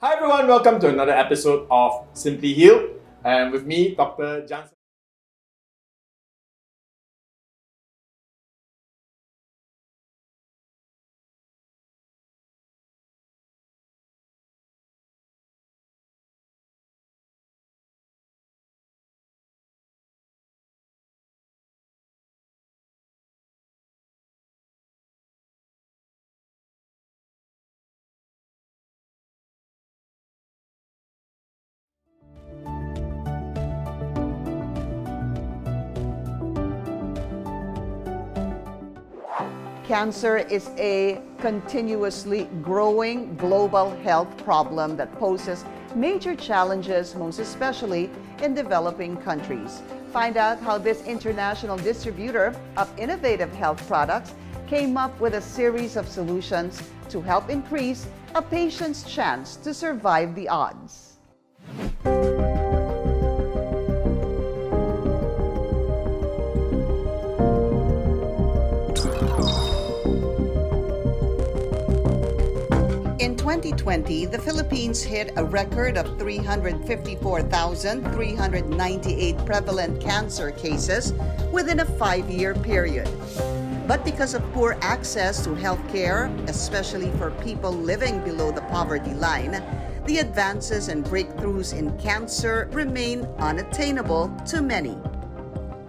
Hi everyone, welcome to another episode of Simply Healed, and with me, Dr. Jansen. Cancer is a continuously growing global health problem that poses major challenges, most especially in developing countries. Find out how this international distributor of innovative health products came up with a series of solutions to help increase a patient's chance to survive the odds. In 2020, the Philippines hit a record of 354,398 prevalent cancer cases within a 5-year period. But because of poor access to health care, especially for people living below the poverty line, the advances and breakthroughs in cancer remain unattainable to many.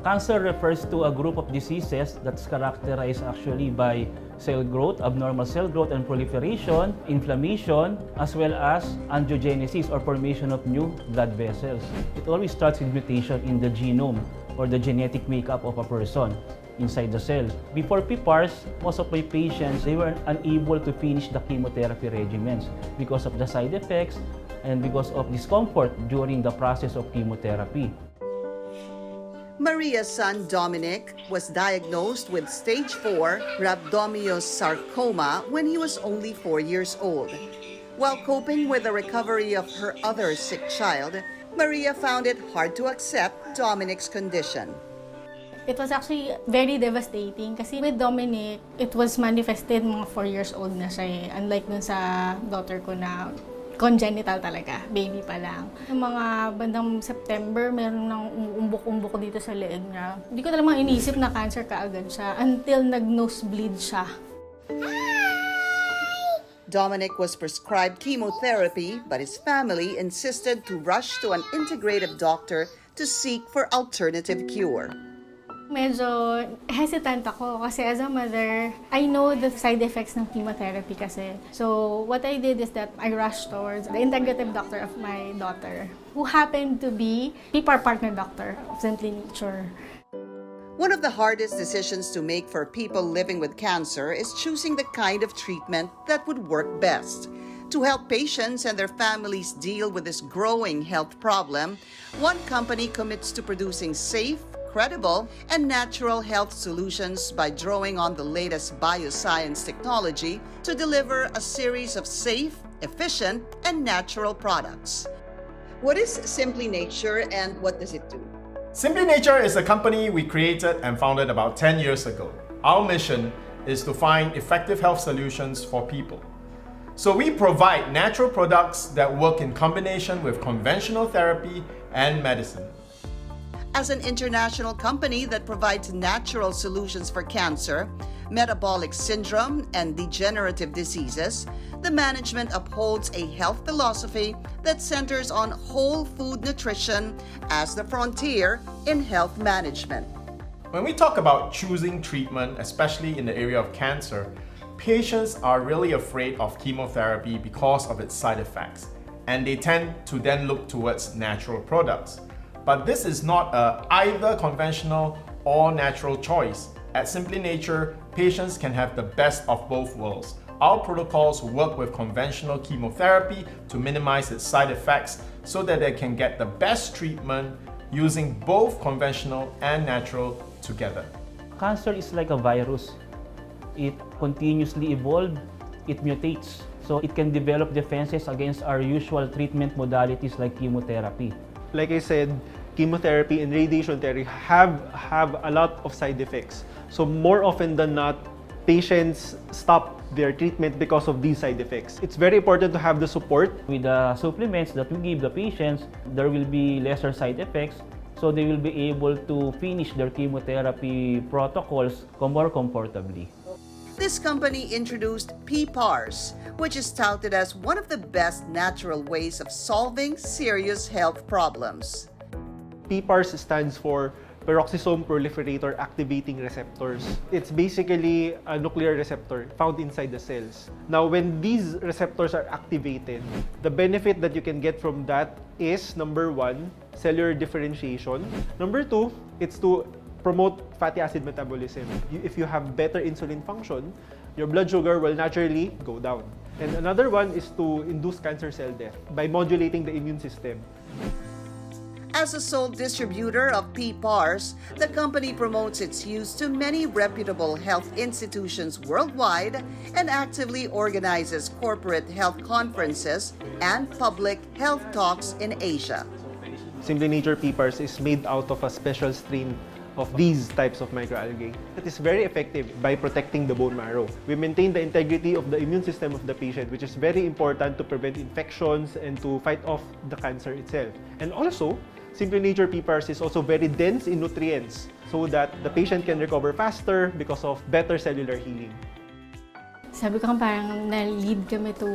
Cancer refers to a group of diseases that's characterized actually by cell growth, abnormal cell growth and proliferation, inflammation, as well as angiogenesis or formation of new blood vessels. It always starts with mutation in the genome or the genetic makeup of a person inside the cell. Before PPARs, most of my patients, they were unable to finish the chemotherapy regimens because of the side effects and because of discomfort during the process of chemotherapy. Maria's son Dominic was diagnosed with stage 4 rhabdomyosarcoma when he was only 4 years old. While coping with the recovery of her other sick child, Maria found it hard to accept Dominic's condition. It was actually very devastating kasi with Dominic, it was manifested mga 4 years old na siya eh. Unlike dun sa daughter ko na congenital talaga, baby pa lang. Yung mga bandang September, meron ng umuumbok-umbok dito sa leeg niya. Hindi ko talagang inisip na cancer kaagad siya until nag-nosebleed siya. Dominic was prescribed chemotherapy, but his family insisted to rush to an integrative doctor to seek for alternative cure. Medyo hesitant ako kasi as a mother, I know the side effects ng chemotherapy kasi. So what I did is that I rushed towards the integrative doctor of my daughter, who happened to be PPAR partner doctor of Simply Nature. One of the hardest decisions to make for people living with cancer is choosing the kind of treatment that would work best. To help patients and their families deal with this growing health problem, one company commits to producing safe, credible, and natural health solutions by drawing on the latest bioscience technology to deliver a series of safe, efficient, and natural products. What is Simply Nature and what does it do? Simply Nature is a company we created and founded about 10 years ago. Our mission is to find effective health solutions for people. So we provide natural products that work in combination with conventional therapy and medicine. As an international company that provides natural solutions for cancer, metabolic syndrome, and degenerative diseases, the management upholds a health philosophy that centers on whole food nutrition as the frontier in health management. When we talk about choosing treatment, especially in the area of cancer, patients are really afraid of chemotherapy because of its side effects, and they tend to then look towards natural products. But this is not a either conventional or natural choice. At Simply Nature, patients can have the best of both worlds. Our protocols work with conventional chemotherapy to minimize its side effects so that they can get the best treatment using both conventional and natural together. Cancer is like a virus. It continuously evolves, it mutates. So it can develop defenses against our usual treatment modalities like chemotherapy. Like I said, chemotherapy and radiation therapy have a lot of side effects. So more often than not, patients stop their treatment because of these side effects. It's very important to have the support. With the supplements that we give the patients, there will be lesser side effects, so they will be able to finish their chemotherapy protocols more comfortably. This company introduced PPARs, which is touted as one of the best natural ways of solving serious health problems. PPARs stands for peroxisome proliferator activating receptors. It's basically a nuclear receptor found inside the cells. Now, when these receptors are activated, the benefit that you can get from that is, number one, cellular differentiation. Number two, it's to promote fatty acid metabolism. If you have better insulin function, your blood sugar will naturally go down. And another one is to induce cancer cell death by modulating the immune system. As a sole distributor of PPARs, the company promotes its use to many reputable health institutions worldwide and actively organizes corporate health conferences and public health talks in Asia. Simply Nature PPARs is made out of a special strain of these types of microalgae. It is very effective by protecting the bone marrow. We maintain the integrity of the immune system of the patient, which is very important to prevent infections and to fight off the cancer itself. And also, Simply Nature PPARs is also very dense in nutrients so that the patient can recover faster because of better cellular healing. Sabi ko parang na-lead kami to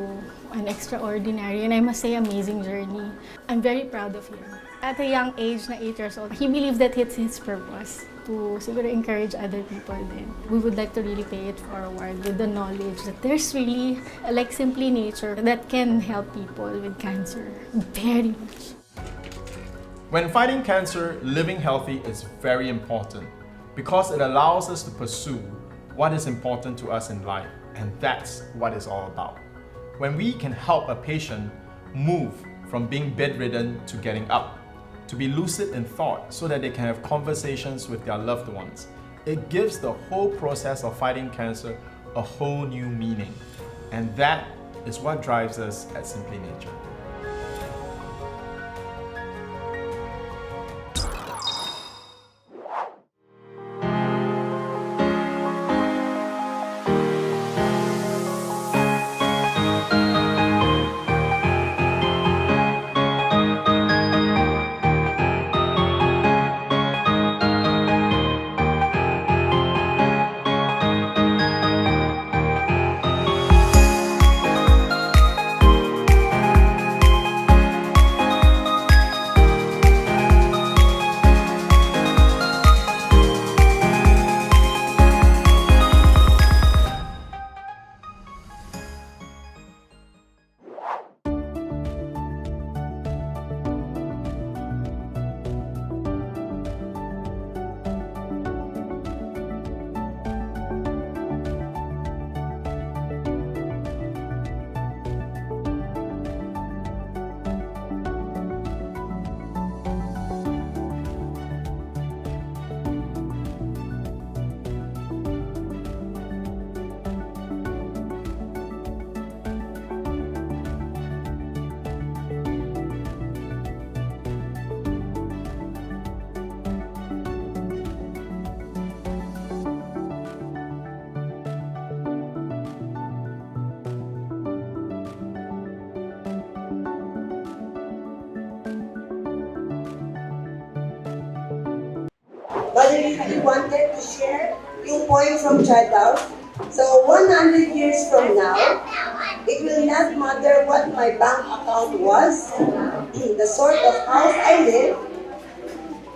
an extraordinary and I must say amazing journey. I'm very proud of him. At a young age, na 8 years old, he believed that it's his purpose to siguro encourage other people then. We would like to really pay it forward with the knowledge that there's really like Simply Nature that can help people with cancer very much. When fighting cancer, living healthy is very important because it allows us to pursue what is important to us in life, and that's what it's all about. When we can help a patient move from being bedridden to getting up, to be lucid in thought so that they can have conversations with their loved ones, it gives the whole process of fighting cancer a whole new meaning. And that is what drives us at Simply Nature. But I really wanted to share yung point from childhood. So 100 years from now, it will not matter what my bank account was, the sort of house I live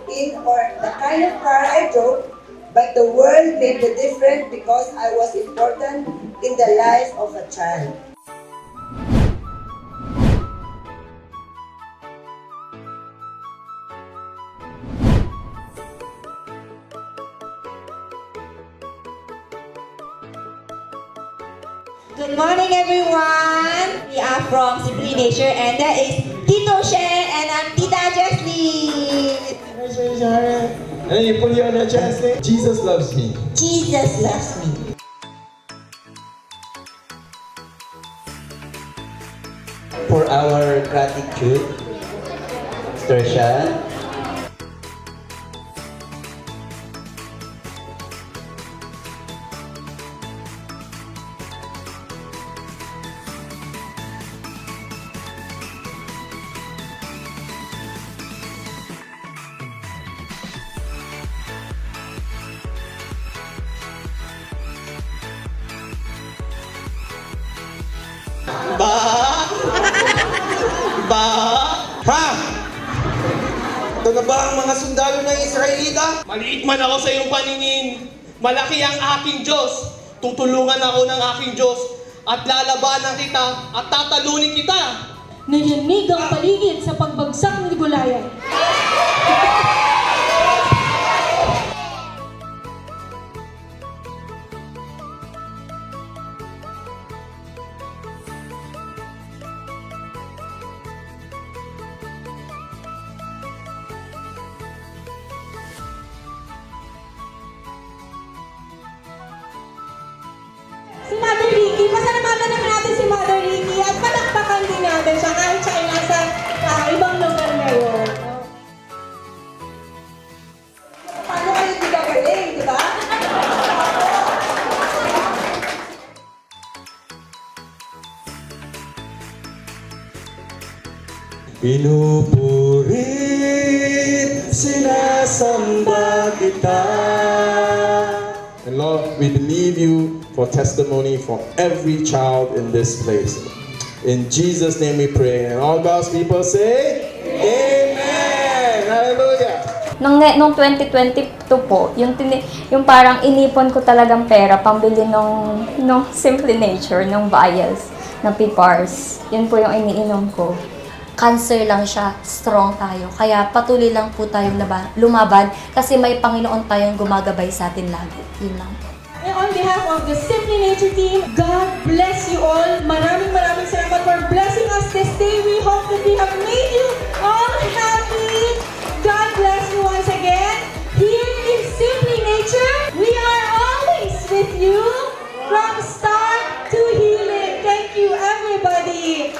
in, or the kind of car I drove, but the world made the difference because I was important in the life of a child. Good morning, everyone. We are from Simply Nature, and that is Tito Shen, and I'm Tita Jesslyn. And then you put it on your chest, say, Jesus loves me. Jesus loves me. For our gratitude, Mr. Shan, ba? Ha? Ito na ba ang mga sundalo ng Israelita? Maliit man ako sa iyong paningin, malaki ang aking Diyos. Tutulungan ako ng aking Diyos at lalabanan kita at tatalunin kita. Nayanig ang paligid sa pagbagsak ni Goliath. Si Mother Ricky, pasalamatan naman natin si Mother Ricky at palakpakan din natin siya kahit siya ay nasa ibang lugar ngayon. Paano kayo di gagaling, di ba? Pinupurit, sinasamba kita. And Lord, we believe you for testimony from every child in this place. In Jesus' name we pray. And all God's people say, Amen! Hallelujah! Nung 2022 po, yung parang inipon ko talagang pera pambili nung Simply Nature, nung vials, na PPARs. Yun po yung iniinom ko. Cancer lang siya, strong tayo. Kaya patuloy lang po tayong lumaban kasi may Panginoon tayong gumagabay sa atin lagi. Yun lang. And on behalf of the Simply Nature team, God bless you all. Maraming salamat for blessing us this day. We hope that we have made you all happy. God bless you once again. Here in Simply Nature, we are always with you from start to healing. Thank you, everybody.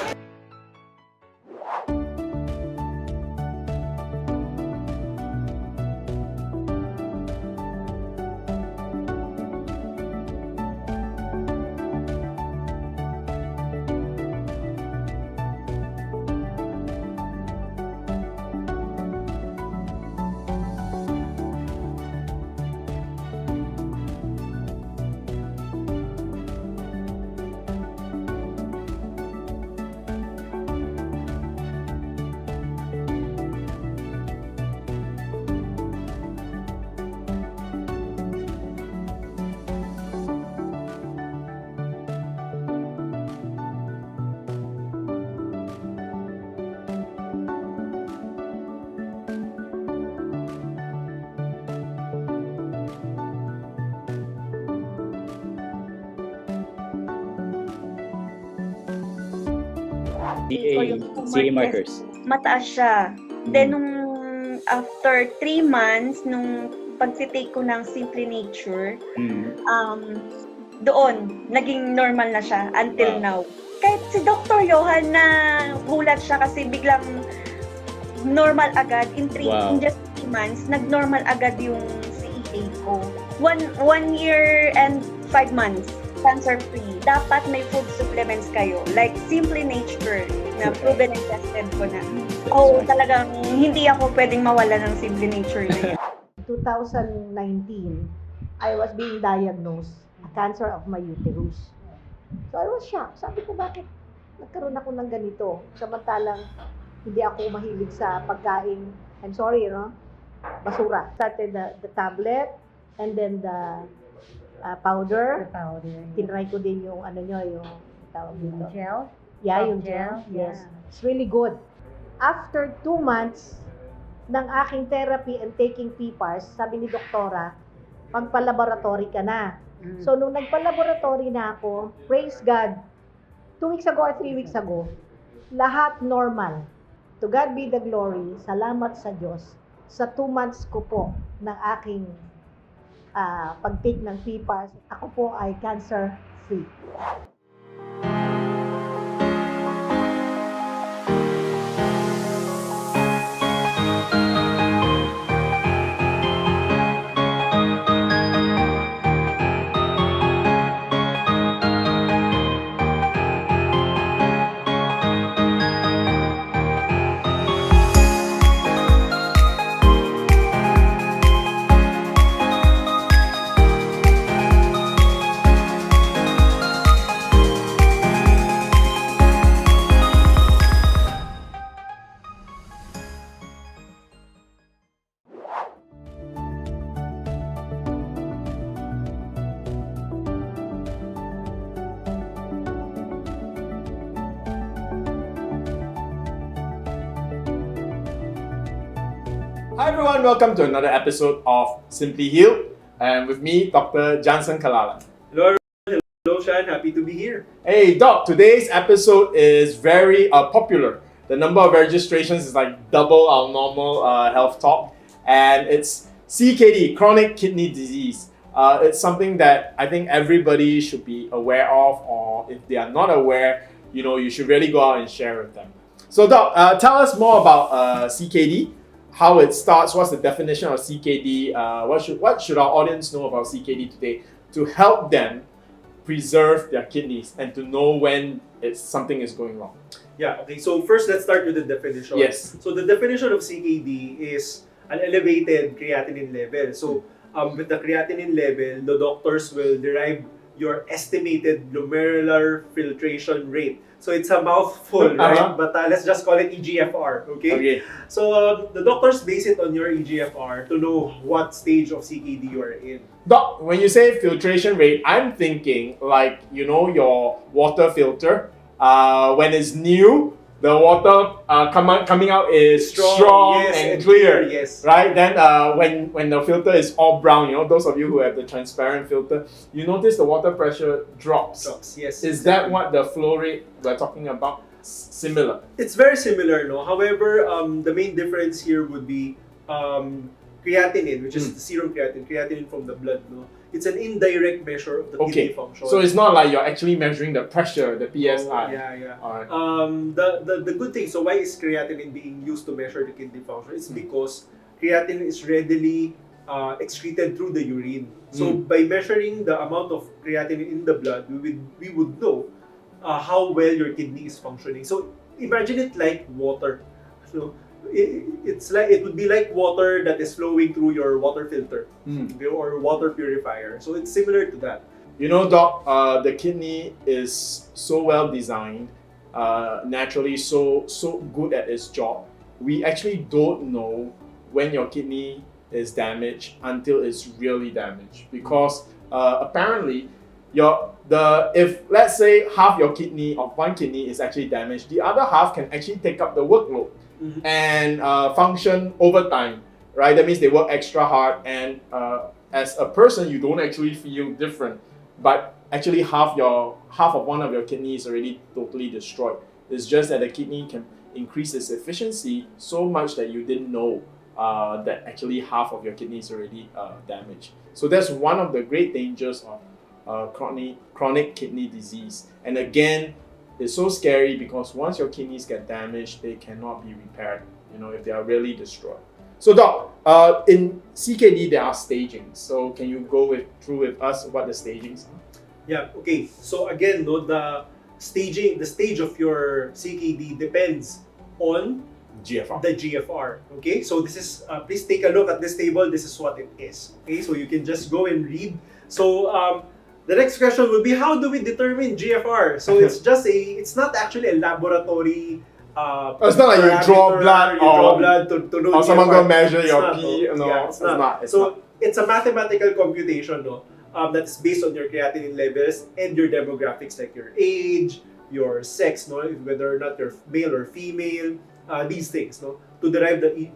CA markers. Mataas siya. Then, nung after 3 months, nung pag-take ko ng Simply Nature, doon, naging normal na siya until now. Kahit si Dr. Johan na gulat siya kasi biglang normal agad. In just 3 months, nag-normal agad yung CEA ko. 1 year and 5 months. Cancer-free. Dapat may food supplements kayo. Like Simply Nature na proven and tested ko na. Talagang hindi ako pwedeng mawala ng Simply Nature na yan. 2019, I was being diagnosed a cancer of my uterus. So I was shocked. Sabi ko, bakit nagkaroon ako ng ganito? Samantalang hindi ako mahilig sa pagkain. I'm sorry, basura. Started the tablet and then the powder. Tinry ko din yung yung tawag dito. Gel? Yeah, yung gel. Yes. It's really good. After 2 months ng aking therapy and taking PPARs, sabi ni doktora, magpa-laboratory ka na. So, nung nagpa-laboratory na ako, praise God, 2 weeks ago or 3 weeks ago, lahat normal. To God be the glory. Salamat sa Diyos. Sa 2 months ko po ng aking pag-take ng PPARs, ako po ay cancer-free. Hi everyone, welcome to another episode of Simply Healed, and with me, Dr. Jansen Calalan. Hello, everyone. Hello, Shan. Happy to be here. Hey Doc, today's episode is very popular. The number of registrations is like double our normal health talk, and it's CKD, chronic kidney disease. It's something that I think everybody should be aware of, or if they are not aware, you should really go out and share with them. So Doc, tell us more about CKD, how it starts, what's the definition of CKD, what should our audience know about CKD today to help them preserve their kidneys and to know when something is going wrong. Yeah, okay. So first, let's start with the definition. Yes. So the definition of CKD is an elevated creatinine level. So with the creatinine level, the doctors will derive your estimated glomerular filtration rate. So it's a mouthful, right? But let's just call it EGFR, okay? So the doctors base it on your EGFR to know what stage of CKD you are in. Doc, when you say filtration rate, I'm thinking like, your water filter. When it's new, the water coming out is strong yes, and clear. Yes. Right? Then when the filter is all brown, those of you who have the transparent filter, you notice the water pressure drops. Yes. Is that what the flow rate we're talking about? Similar? It's very similar, no? However, the main difference here would be creatinine, which is the serum creatinine from the blood, no? It's an indirect measure of the kidney function. So it's not like you're actually measuring the pressure, the PSI. Yeah. All right. The good thing, so why is creatinine being used to measure the kidney function? It's because creatinine is readily excreted through the urine. So by measuring the amount of creatinine in the blood, we would know how well your kidney is functioning. So imagine it like water. So it would be like water that is flowing through your water filter or water purifier. So it's similar to that. Doc, the kidney is so well designed, naturally so good at its job. We actually don't know when your kidney is damaged until it's really damaged, because apparently if let's say half your kidney of one kidney is actually damaged, the other half can actually take up the workload and function overtime, right? That means they work extra hard, and as a person you don't actually feel different, but actually half of one of your kidneys is already totally destroyed. It's just that the kidney can increase its efficiency so much that you didn't know that actually half of your kidney is already damaged. So that's one of the great dangers of chronic kidney disease. And again, it's so scary because once your kidneys get damaged, they cannot be repaired, if they are really destroyed. So Doc, in CKD there are stagings. So can you go through with us what the stagings are? Yeah, okay. So again, the stage of your CKD depends on GFR. The GFR. Okay, so this is please take a look at this table. This is what it is. Okay, so you can just go and read. So the next question would be, how do we determine GFR? So it's not actually a laboratory. It's not like you draw blood to know or someone GFR. go measure It's your not, P. No, it's not. It's a mathematical computation, that's based on your creatinine levels and your demographics, like your age, your sex, whether or not you're male or female, these things, to derive the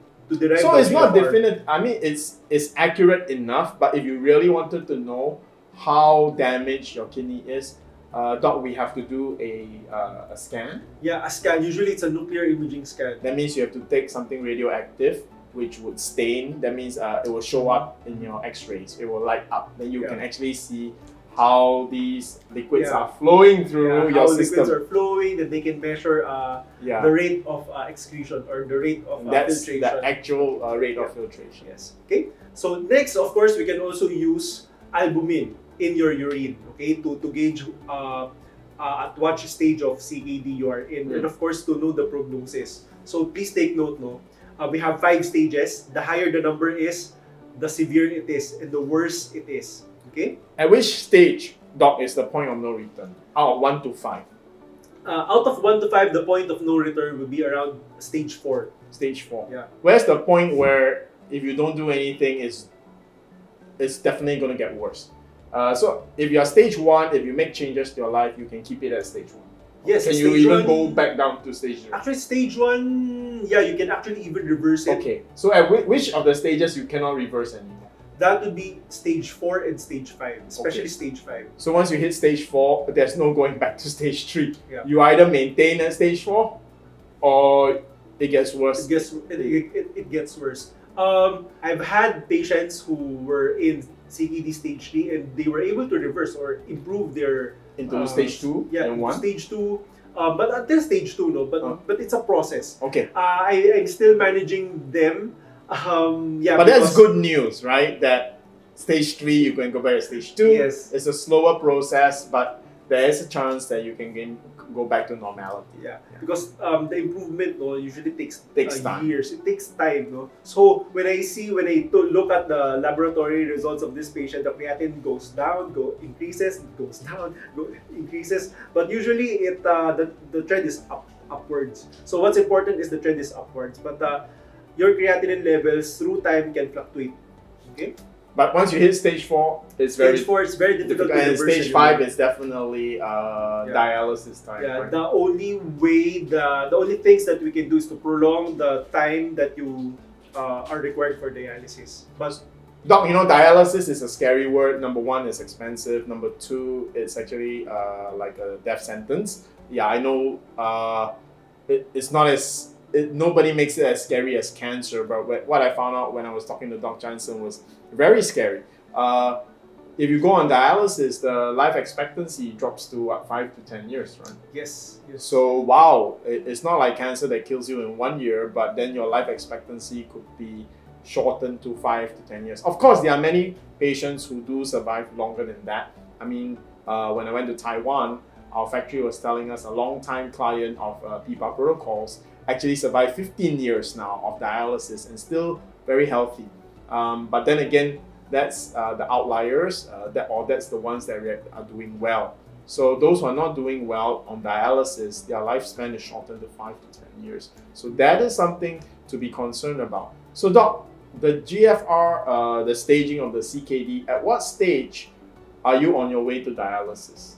So it's not GFR. definite. I mean, it's accurate enough, but if you really wanted to know how damaged your kidney is, Doc, we have to do a scan. Yeah, a scan. Usually it's a nuclear imaging scan. That means you have to take something radioactive, which would stain. That means it will show up in your x-rays. It will light up. Then you can actually see how these liquids are flowing through your system. How liquids are flowing, that they can measure the rate of excretion or the rate of That's filtration. the actual rate of filtration. Yes. Okay. So next, of course, we can also use albumin in your urine, okay, to gauge at what stage of CKD you are in, and of course to know the prognosis. So please take note, we have 5 stages. The higher the number is, the severe it is, and the worse it is. Okay. At which stage, Doc, is the point of no return? Out of 1 to 5. Out of 1 to 5, the point of no return would be around stage 4. Stage 4. Yeah. Where's the point where if you don't do anything, it's definitely going to get worse? So if you are stage 1, if you make changes to your life, you can keep it at stage 1. Yes, Can you stage even one- go back down to stage 0? Actually, stage 1, yeah, you can actually even reverse it. Okay, so at which of the stages you cannot reverse anymore? That would be stage 4 and stage 5, especially Okay. stage 5. So once you hit stage 4, there's no going back to stage 3. Yeah. You either maintain at stage 4 or it gets worse. It gets worse. I've had patients who were in CKD stage 3 and they were able to reverse or improve their Into stage 2 yeah, and into 1? stage 2. But until stage 2, no. But it's a process. Okay. I'm still managing them. Yeah. But that's because- good news, right? That stage 3 you can go back to stage 2. Yes. It's a slower process, but there is a chance that you can go back to normality. Yeah, because the improvement usually takes time. years. It takes time. No? So when I look at the laboratory results of this patient, the creatinine goes down, increases, goes down, increases. But usually the trend is upwards. So what's important is the trend is upwards. But your creatinine levels through time can fluctuate. Okay. But once you hit stage 4, it's very Stage 4 is very difficult to and reverse. stage 5 is definitely dialysis time. Yeah, right? the only things that we can do is to prolong the time that you are required for dialysis. But Doc, dialysis is a scary word. Number 1, it's expensive. Number 2, it's actually like a death sentence. Yeah, I know it's not as... nobody makes it as scary as cancer, but what I found out when I was talking to Doc Jansen was very scary. If you go on dialysis, the life expectancy drops to 5 to 10 years, right? yes. So wow, it's not like cancer that kills you in 1 year, but then your life expectancy could be shortened to 5 to 10 years. Of course, there are many patients who do survive longer than that. I mean, when I went to Taiwan, our factory was telling us a long-time client of PPAP protocols actually survived 15 years now of dialysis and still very healthy. But then again, that's the outliers, that's the ones that are doing well. So those who are not doing well on dialysis, their lifespan is shortened to 5 to 10 years. So that is something to be concerned about. So Doc, the GFR, the staging of the CKD, at what stage are you on your way to dialysis?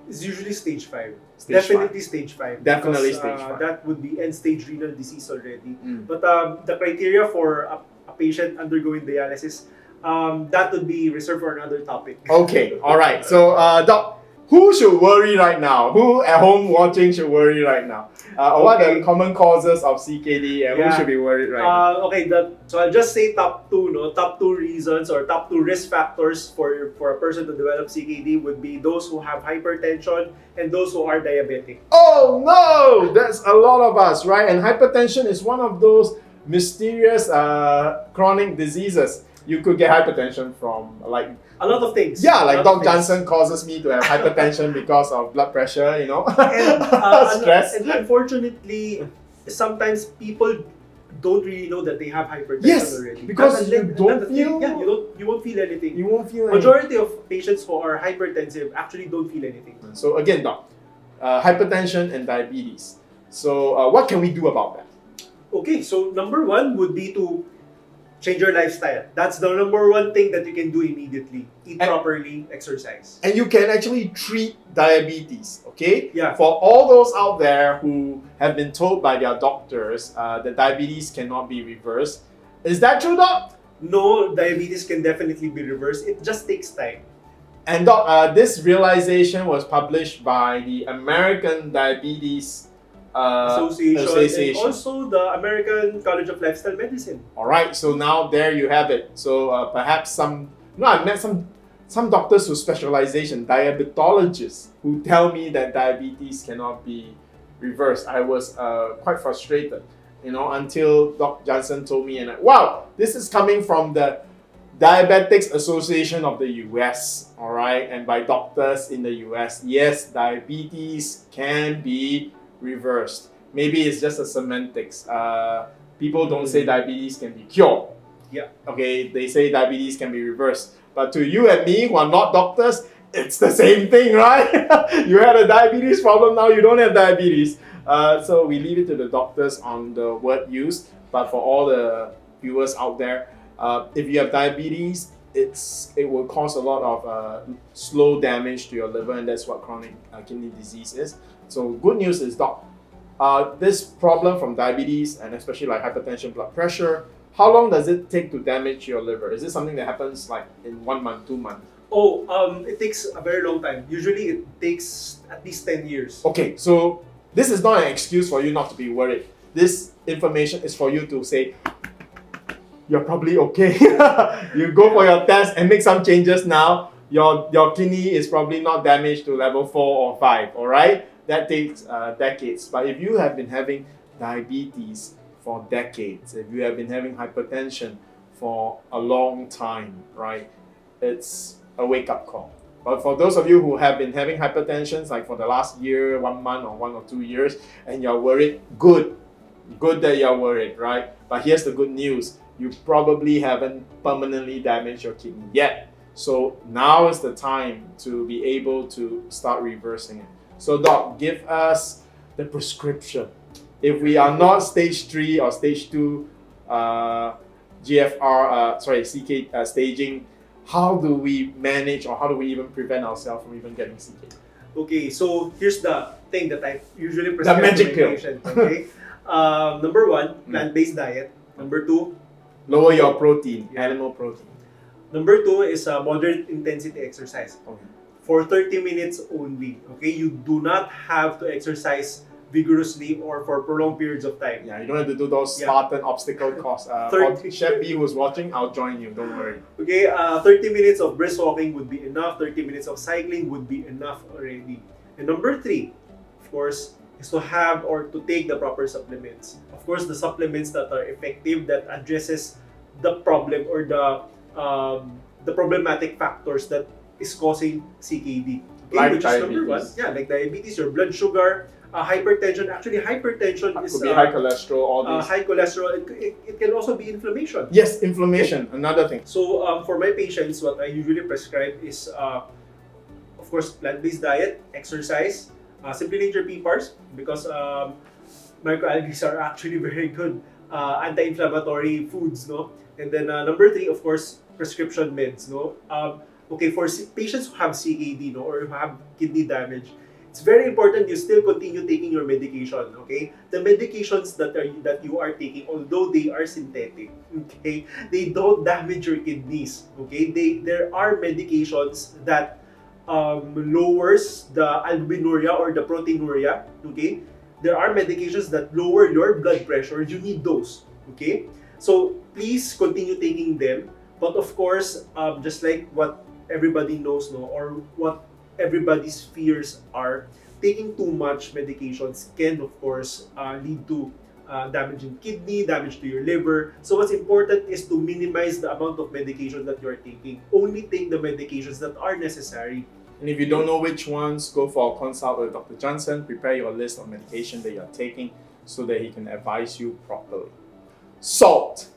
It's usually stage 5. Stage Definitely 5. stage 5. Definitely because, stage 5. That would be end-stage renal disease already. But the criteria for a patient undergoing dialysis, that would be reserved for another topic. Okay, all right. So, Doc, who should worry right now? Who at home watching should worry right now? What are the common causes of CKD and who should be worried right now? Okay, so I'll just say top 2, top 2 reasons or top 2 risk factors for a person to develop CKD would be those who have hypertension and those who are diabetic. Oh no! That's a lot of us, right? And hypertension is one of those mysterious chronic diseases. You could get hypertension from like a lot of things. Yeah, like Doc Jansen causes me to have hypertension because of blood pressure, And, stress. And unfortunately, sometimes people don't really know that they have hypertension Yes, already. because you don't feel... Yeah, you won't feel anything. You won't feel anything. Majority of patients who are hypertensive actually don't feel anything. So again, Doc, hypertension and diabetes. So what can we do about that? Okay, so number 1 would be to change your lifestyle. That's the number 1 thing that you can do immediately. Eat properly, exercise. And you can actually treat diabetes, okay? Yeah. For all those out there who have been told by their doctors that diabetes cannot be reversed, is that true, Doc? No, diabetes can definitely be reversed. It just takes time. And Doc, this realization was published by the American Diabetes Association, and also the American College of Lifestyle Medicine. All right, so now there you have it. So perhaps I've met some doctors who specialization, diabetologists, who tell me that diabetes cannot be reversed. I was quite frustrated, until Dr. Jansen told me, and wow, this is coming from the Diabetics Association of the US, all right, and by doctors in the US. Yes, diabetes can be reversed. Maybe it's just a semantics. People don't say diabetes can be cured. Yeah. Okay, they say diabetes can be reversed. But to you and me who are not doctors, it's the same thing, right? You had a diabetes problem, now you don't have diabetes. So we leave it to the doctors on the word used. But for all the viewers out there, if you have diabetes, it will cause a lot of slow damage to your liver, and that's what chronic kidney disease is. So good news is, doc, this problem from diabetes and especially like hypertension, blood pressure, how long does it take to damage your liver? Is it something that happens like in 1 month, 2 months? Oh, it takes a very long time. Usually it takes at least 10 years. Okay, so this is not an excuse for you not to be worried. This information is for you to say, you're probably okay. You go for your test and make some changes now. Your kidney is probably not damaged to level 4 or 5, all right? That takes decades. But if you have been having diabetes for decades, if you have been having hypertension for a long time, right, it's a wake-up call. But for those of you who have been having hypertension like for the last year, 1 month or 1 or 2 years, and you're worried, good that you're worried, right? But here's the good news. You probably haven't permanently damaged your kidney yet. So now is the time to be able to start reversing it. So doc, give us the prescription. If we are not stage 3 or stage 2 CK staging, how do we manage or how do we even prevent ourselves from even getting CKD? Okay, so here's the thing that I usually prescribe The magic to my pill. patients. Okay, number 1, plant-based diet. Number 2, lower your protein, animal protein. Number 2 is moderate intensity exercise. Okay. For 30 minutes only. Okay, you do not have to exercise vigorously or for prolonged periods of time. Yeah, you don't have to do those Spartan obstacle course. For Chef B who's watching, I'll join you, don't worry. Okay, 30 minutes of brisk walking would be enough. 30 minutes of cycling would be enough already. And number 3, of course, is to have or to take the proper supplements. Of course, the supplements that are effective, that addresses the problem or the problematic factors that is causing CKD. Okay, Like which is number 1. diabetes. Yeah, like diabetes, your blood sugar, hypertension. Actually, hypertension is could be high cholesterol, all these. high cholesterol. It can also be inflammation. Yes, inflammation, another thing. So for my patients, what I usually prescribe is, of course, plant-based diet, exercise, Simply Nature PPARs, because microalgae are actually very good anti-inflammatory foods, no? And then number 3, of course, prescription meds, no? Okay, for patients who have CKD, no, or who have kidney damage, it's very important you still continue taking your medication, okay? The medications that you are taking, although they are synthetic, okay, they don't damage your kidneys, okay? There are medications that lowers the albuminuria or the proteinuria, okay? There are medications that lower your blood pressure. You need those, okay? So please continue taking them. But of course, just like what everybody knows, no, or what everybody's fears are, taking too much medications can, of course, lead to damage in kidney, damage to your liver. So what's important is to minimize the amount of medication that you're taking. Only take the medications that are necessary. And if you don't know which ones, go for a consult with Dr. Jansen. Prepare your list of medication that you're taking so that he can advise you properly. Salt.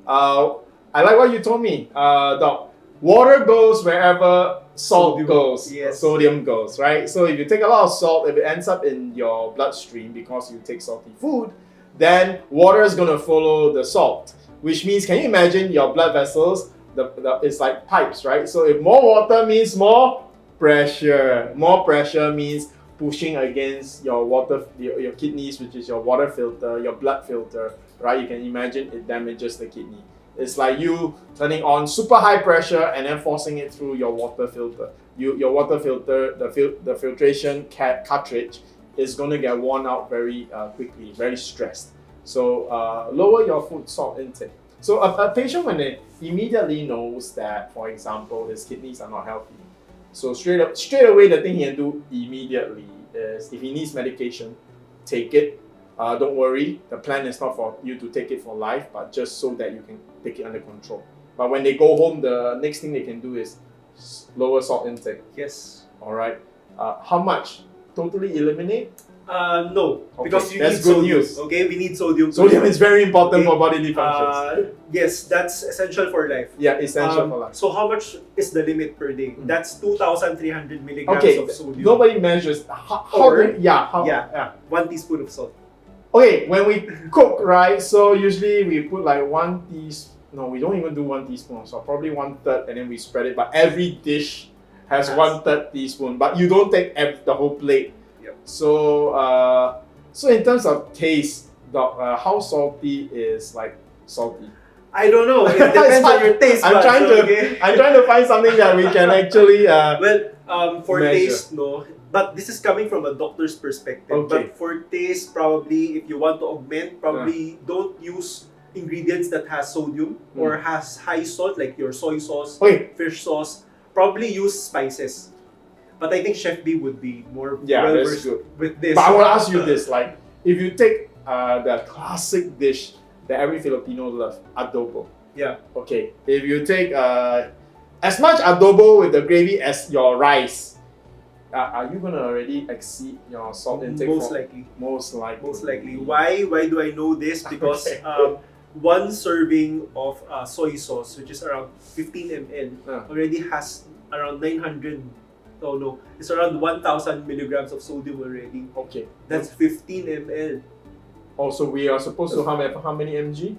I like what you told me, Doc. Water goes wherever salt goes, yes. Sodium goes, right? So if you take a lot of salt, if it ends up in your bloodstream because you take salty food, then water is going to follow the salt, which means, can you imagine your blood vessels? It's like pipes, right? So if more water means more pressure. More pressure means pushing against your your kidneys, which is your water filter, your blood filter, right? You can imagine it damages the kidney. It's like you turning on super high pressure and then forcing it through your water filter. Your water filter, the filtration cartridge is going to get worn out very quickly, very stressed. So lower your food salt intake. So a patient, when they immediately knows that, for example, his kidneys are not healthy, so straight away the thing he can do immediately is, if he needs medication, take it. Don't worry, the plan is not for you to take it for life, but just so that you can take it under control. But when they go home, the next thing they can do is lower salt intake. Yes. All right. How much? Totally eliminate? No, Okay, because you that's need good sodium. news. Okay, we need sodium. Sodium is very important for bodily functions. Yes, that's essential for life. Yeah, essential for life. So how much is the limit per day? That's 2,300 milligrams Okay, of sodium. nobody measures. How Or- do, yeah. 1 teaspoon of salt. Okay, when we cook, right? So usually we put like 1 teaspoon. No, we don't even do 1 teaspoon. So probably 1/3, and then we spread it. But every dish has 1/3 teaspoon. But you don't take the whole plate. Yep. So in terms of taste, Doc, how salty is like salty? I don't know. It depends on your taste buds. I'm trying to find something that we can actually for measure. taste, no. But this is coming from a doctor's perspective. Okay. But for taste, probably if you want to augment, probably don't use ingredients that has sodium or has high salt, like your soy sauce, fish sauce. Probably use spices. But I think Chef B would be more well versed with this. But I will ask you this: like, if you take the classic dish that every Filipino loves, adobo. Yeah. Okay. If you take as much adobo with the gravy as your rice, are you gonna already exceed your salt intake? Most likely. Most likely. Most likely. Why do I know this? Because one serving of soy sauce, which is around 15 ml, already has around 900. Oh no, it's around 1,000 milligrams of sodium already. Okay. That's 15 ml. Also, we are supposed to have how many mg?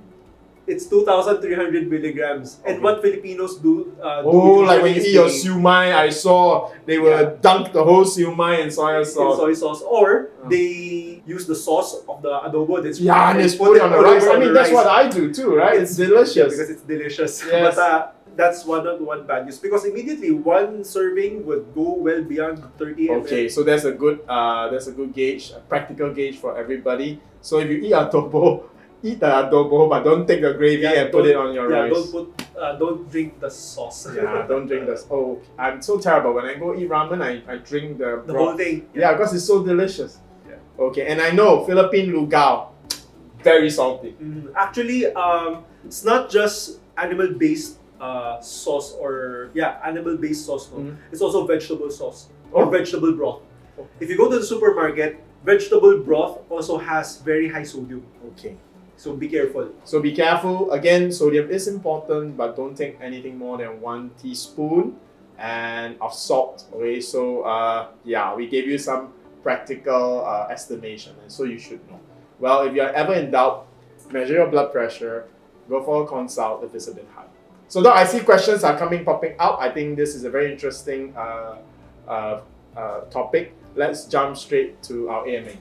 It's 2,300 milligrams. And what Filipinos do like when you eat your siumai, I saw they will dunk the whole siumai in soy sauce. Or they use the sauce of the adobo that's and they put it on the rice. I mean, that's what I do too, right? It's delicious. Yeah, because it's delicious. Yes. But that's one bad news, because immediately one serving would go well beyond 30 ml. Okay, so that's a good gauge, a practical gauge for everybody. So if you eat adobo, eat the adobo, but don't take the gravy and put it on your rice. Don't drink the sauce. Don't drink the. Oh, I'm so terrible. When I go eat ramen, I drink the whole thing. Yeah, because it's so delicious. Yeah. Okay, and I know Philippine lugao, very salty. Actually, it's not just animal-based sauce or animal-based sauce. No, it's also vegetable sauce or vegetable broth. If you go to the supermarket, vegetable broth also has very high sodium. Okay. So be careful. So be careful. Again, sodium is important, but don't take anything more than 1 teaspoon of salt. Okay, so we gave you some practical estimation, and so you should know. Well, if you are ever in doubt, measure your blood pressure, go for a consult if it's a bit high. So Doc, I see questions are popping out. I think this is a very interesting topic. Let's jump straight to our AMA.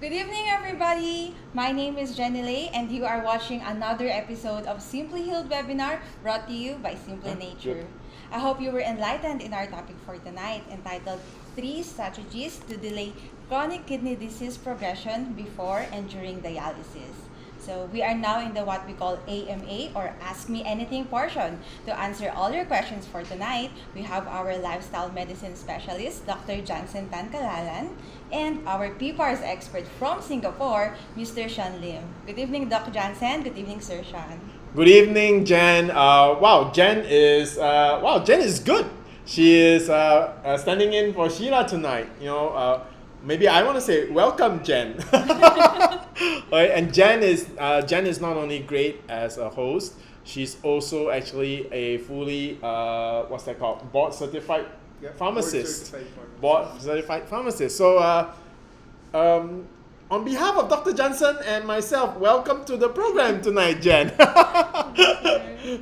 Good evening, everybody! My name is Jenny Lay, and you are watching another episode of Simply Healed webinar brought to you by Simply Nature. I hope you were enlightened in our topic for tonight, entitled 3 Strategies to Delay Chronic Kidney Disease Progression Before and During Dialysis. So we are now in the what we call AMA, or Ask Me Anything portion. To answer all your questions for tonight, we have our lifestyle medicine specialist, Dr. Jansen Calalan, and our PPARS expert from Singapore, Mr. Sean Lim. Good evening, Dr. Jansen. Good evening, Sir Sean. Good evening, Jen. Jen is good. She is standing in for Sheila tonight. Maybe I want to say welcome, Jen. Right, and Jen is not only great as a host, she's also actually a fully board certified pharmacist. Board certified pharmacist. So on behalf of Dr. Jansen and myself, welcome to the program tonight, Jen.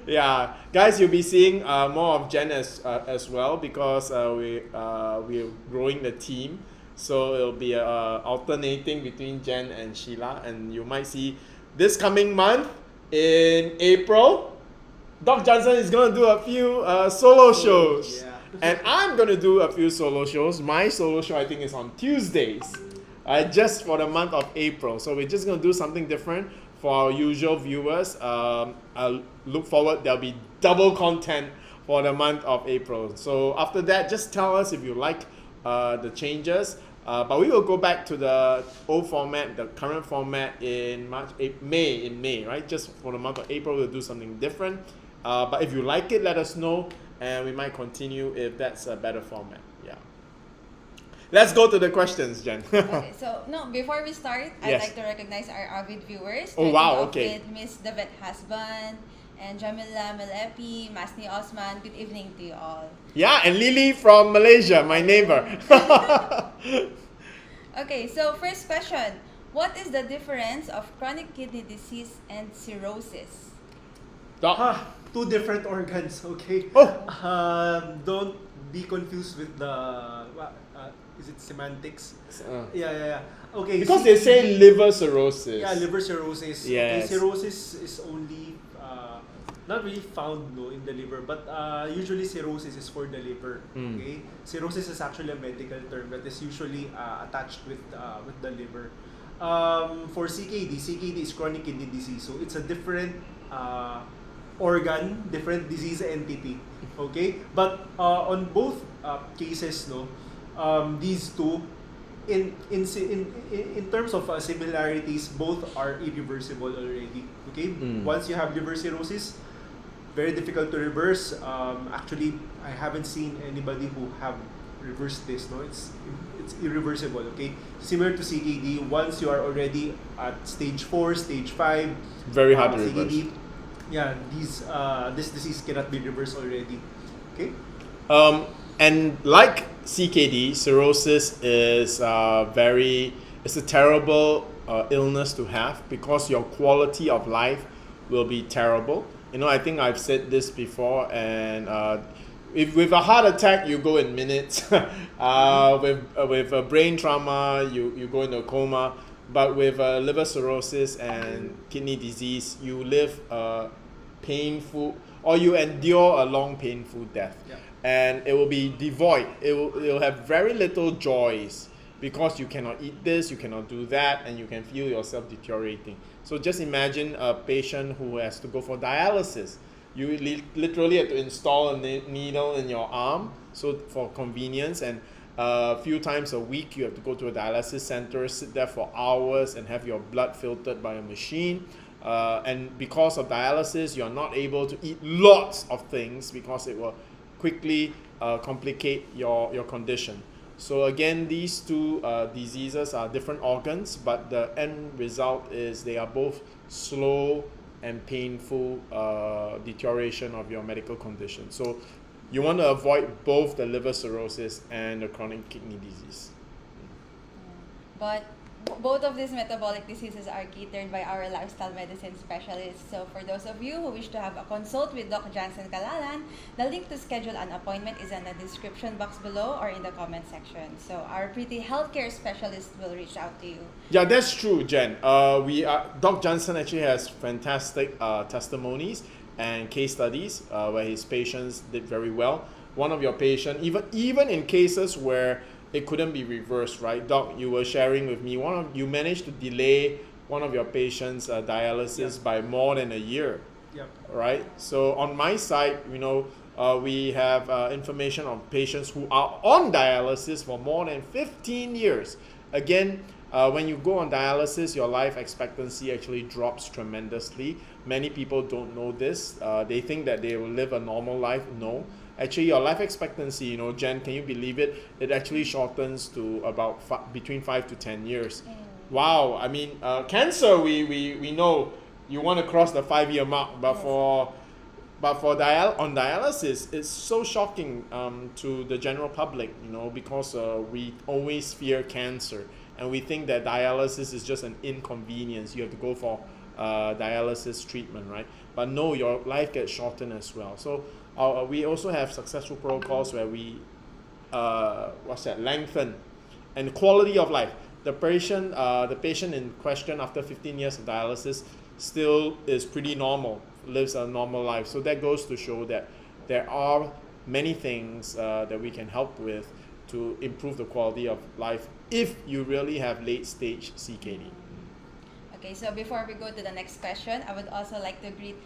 Yeah, guys, you'll be seeing more of Jen as well, because we're growing the team. So it'll be alternating between Jen and Sheila, and you might see this coming month in April, Doc Jansen is going to do a few solo shows. And I'm going to do a few solo shows. My solo show, I think, is on Tuesdays, just for the month of April. So we're just going to do something different for our usual viewers. I'll look forward. There'll be double content for the month of April. So after that, just tell us if you like the changes. But we will go back to the old format, the current format in May, right? Just for the month of April, we'll do something different. But if you like it, let us know, and we might continue if that's a better format. Yeah. Let's go to the questions, Jen. Okay, so before we start, I'd like to recognize our avid viewers. Oh wow, okay. With Miss Davet Husband and Jamila Malepi, Masni Osman. Good evening to you all. Yeah, and Lily from Malaysia, my neighbor. Okay, so first question. What is the difference of chronic kidney disease and cirrhosis? Two different organs, okay? Don't be confused with the, is it semantics? Yeah. Okay. Because they say liver cirrhosis. Yeah, liver cirrhosis. Yes. Okay, cirrhosis is only not really found in the liver, but usually cirrhosis is for the liver. Okay, cirrhosis is actually a medical term that is usually attached with the liver. For CKD is chronic kidney disease, so it's a different organ, different disease entity. Okay, but on both cases, these two, in terms of similarities, both are irreversible already. Okay, once you have liver cirrhosis, very difficult to reverse. Actually, I haven't seen anybody who have reversed this. It's irreversible. Okay, similar to CKD. Once you are already at stage 4, stage 5, very hard to CKD, reverse. Yeah, this disease cannot be reversed already. Okay. And like CKD, cirrhosis is it's a terrible illness to have because your quality of life will be terrible. I think I've said this before, and if with a heart attack you go in minutes, with a brain trauma you go into a coma, but with liver cirrhosis and kidney disease you live painful, or you endure a long painful death. Yeah. And it will be devoid. It will have very little joys because you cannot eat this, you cannot do that, and you can feel yourself deteriorating. So just imagine a patient who has to go for dialysis. You literally have to install a needle in your arm, so for convenience, and a few times a week you have to go to a dialysis center, sit there for hours, and have your blood filtered by a machine. And because of dialysis, you are not able to eat lots of things because it will quickly complicate your condition. So again, these two diseases are different organs, but the end result is they are both slow and painful deterioration of your medical condition. So you want to avoid both the liver cirrhosis and the chronic kidney disease. But both of these metabolic diseases are catered by our lifestyle medicine specialists. So for those of you who wish to have a consult with Dr. Jansen Calalan, the link to schedule an appointment is in the description box below or in the comment section. So our pretty healthcare specialist will reach out to you. Yeah, that's true, Jen. Dr. Jansen actually has fantastic testimonies and case studies where his patients did very well. One of your patients, even in cases where it couldn't be reversed, right? Doc, you were sharing with me, you managed to delay one of your patients' dialysis by more than a year, right? So on my side, we have information on patients who are on dialysis for more than 15 years. Again, when you go on dialysis, your life expectancy actually drops tremendously. Many people don't know this. They think that they will live a normal life. No. Actually, your life expectancy, Jen, can you believe it? It actually shortens to about between 5 to 10 years. Wow. I mean, cancer, we know you want to cross the 5-year mark, but on dialysis, it's so shocking to the general public, because we always fear cancer, and we think that dialysis is just an inconvenience. You have to go for dialysis treatment, right? But no, your life gets shortened as well. So we also have successful protocols where we lengthen and quality of life. The patient in question after 15 years of dialysis still is pretty normal, lives a normal life. So that goes to show that there are many things that we can help with to improve the quality of life if you really have late stage CKD. Okay, so before we go to the next question, I would also like to greet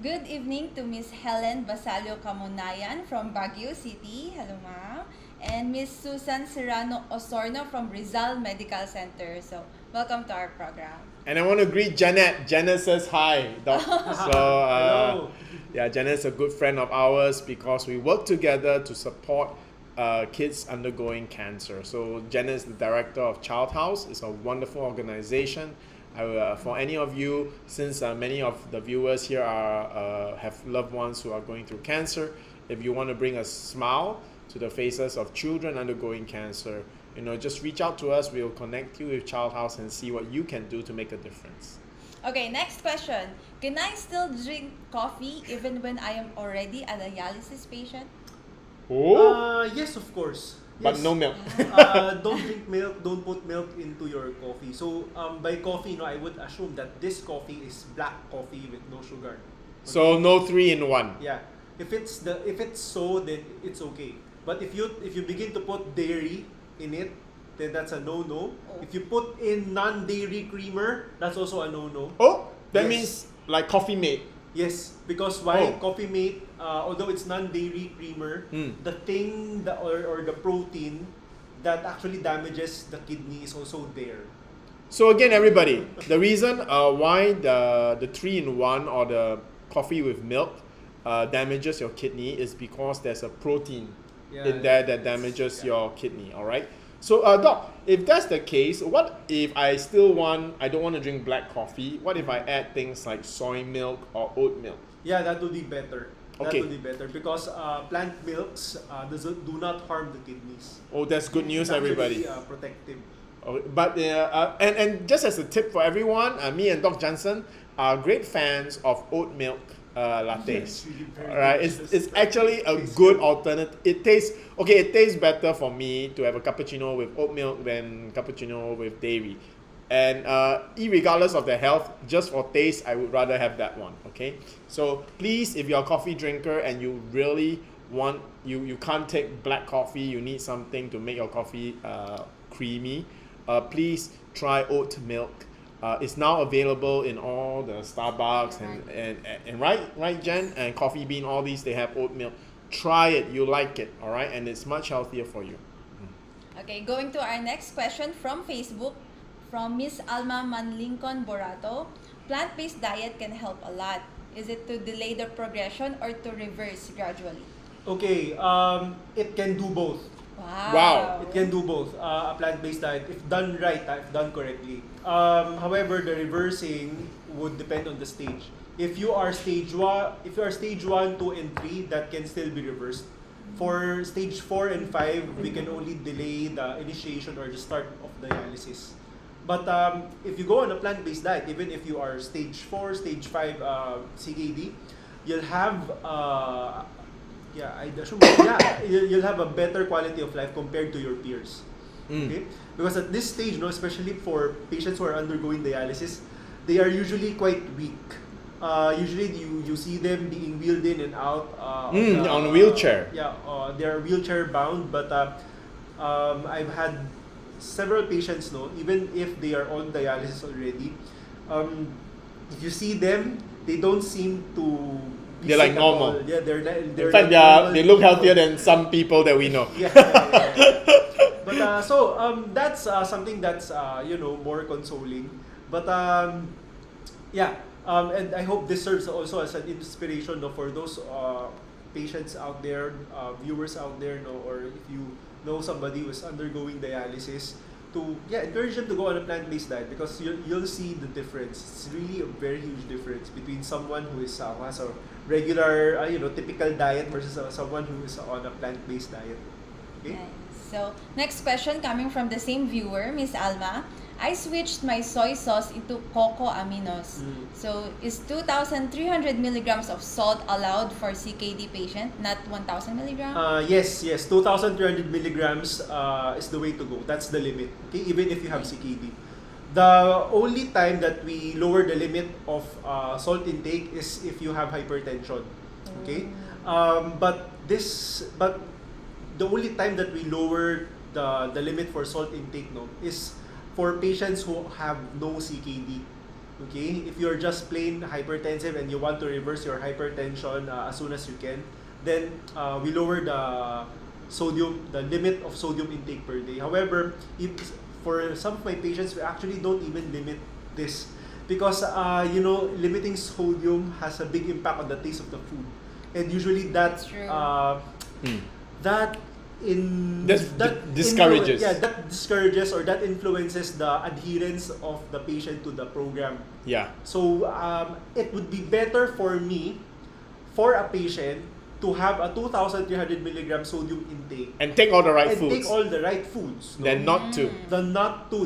good evening to Miss Helen Basalio Camonayan from Baguio City. Hello, ma'am. And Miss Susan Serrano Osorno from Rizal Medical Center. So, welcome to our program. And I want to greet Janet. Janet says hi, Doc. So, Janet's a good friend of ours because we work together to support kids undergoing cancer. So, Janet is the director of Child House. It's a wonderful organization. For any of you, since many of the viewers here have loved ones who are going through cancer, if you want to bring a smile to the faces of children undergoing cancer, just reach out to us. We'll connect you with Child House and see what you can do to make a difference. Okay, next question. Can I still drink coffee even when I am already a dialysis patient? Yes, of course. But Yes. no milk. Don't drink milk. Don't put milk into your coffee. So by coffee, I would assume that this coffee is black coffee with no sugar. So no 3-in-1. Yeah. If it's so, then it's okay. But if you begin to put dairy in it, then that's a no-no. If you put in non-dairy creamer, that's also a no-no. Oh, that Yes. means like Coffee Mate. Yes, because why? Oh. Coffee Mate, although it's non-dairy creamer, the thing or the protein that actually damages the kidney is also there. So again, everybody, the reason why the 3-in-1 or the coffee with milk damages your kidney is because there's a protein in there that damages your kidney. All right. So Doc, if that's the case, what if I don't want to drink black coffee? What if I add things like soy milk or oat milk? Yeah, that would be better. Okay. That would be better because plant milks do not harm the kidneys. Oh, that's good news, It's actually, everybody. protective. Oh, but and just as a tip for everyone, me and Doc Jansen are great fans of oat milk lattes. All right, it's actually a good alternative. It tastes better for me to have a cappuccino with oat milk than cappuccino with dairy. And irregardless of the health, just for taste, I would rather have that one. Okay, so please, if you're a coffee drinker and you really want you can't take black coffee, you need something to make your coffee creamy. Please try oat milk. It's now available in all the Starbucks and right Jen, and Coffee Bean, all these, they have oat milk. Try it, you like it, all right, and it's much healthier for you. Okay, going to our next question from Facebook, from Miss Alma Manlincoln Borato. Plant-based diet can help a lot. Is it to delay the progression or to reverse gradually? Okay, it can do both. Wow. It can do both. A plant-based diet, if done right, if done correctly. However, the reversing would depend on the stage. If you are stage 1, 2, and 3, that can still be reversed. For stage 4 and 5, we can only delay the initiation or the start of dialysis. But if you go on a plant-based diet, even if you are stage 4, stage 5 CKD, you'll have you'll have a better quality of life compared to your peers. Okay? Because at this stage, especially for patients who are undergoing dialysis, they are usually quite weak. Usually you see them being wheeled in and out on a wheelchair. They are wheelchair bound, but I've had several patients, even if they are on dialysis already, if you see them, they don't seem to be They're like sick at normal. all. Yeah, they're in fact, they look healthier than some people that we know. But that's something that's more consoling. But and I hope this serves also as an inspiration for those patients out there, viewers out there, or if you know somebody who is undergoing dialysis, to encourage them to go on a plant-based diet, because you'll see the difference. It's really a very huge difference between someone who has a regular, typical diet versus someone who is on a plant-based diet. Okay. Nice. So next question coming from the same viewer, Miss Alma. I switched my soy sauce into cocoa aminos. So is 2,300 milligrams of salt allowed for CKD patient, not 1,000 milligrams? Yes. 2,300 milligrams is the way to go. That's the limit. Okay, even if you have CKD. The only time that we lower the limit of salt intake is if you have hypertension. Okay, but the only time that we lower the limit for salt intake is for patients who have no CKD. Okay, if you're just plain hypertensive and you want to reverse your hypertension as soon as you can, then we lower the limit of sodium intake per day. However, for some of my patients, we actually don't even limit this, because limiting sodium has a big impact on the taste of the food, and usually that discourages. That discourages, or that influences the adherence of the patient to the program. Yeah. So it would be better for me, for a patient, to have a 2,300 milligram sodium intake and take all the right and foods. take all the right foods. No? Then not to.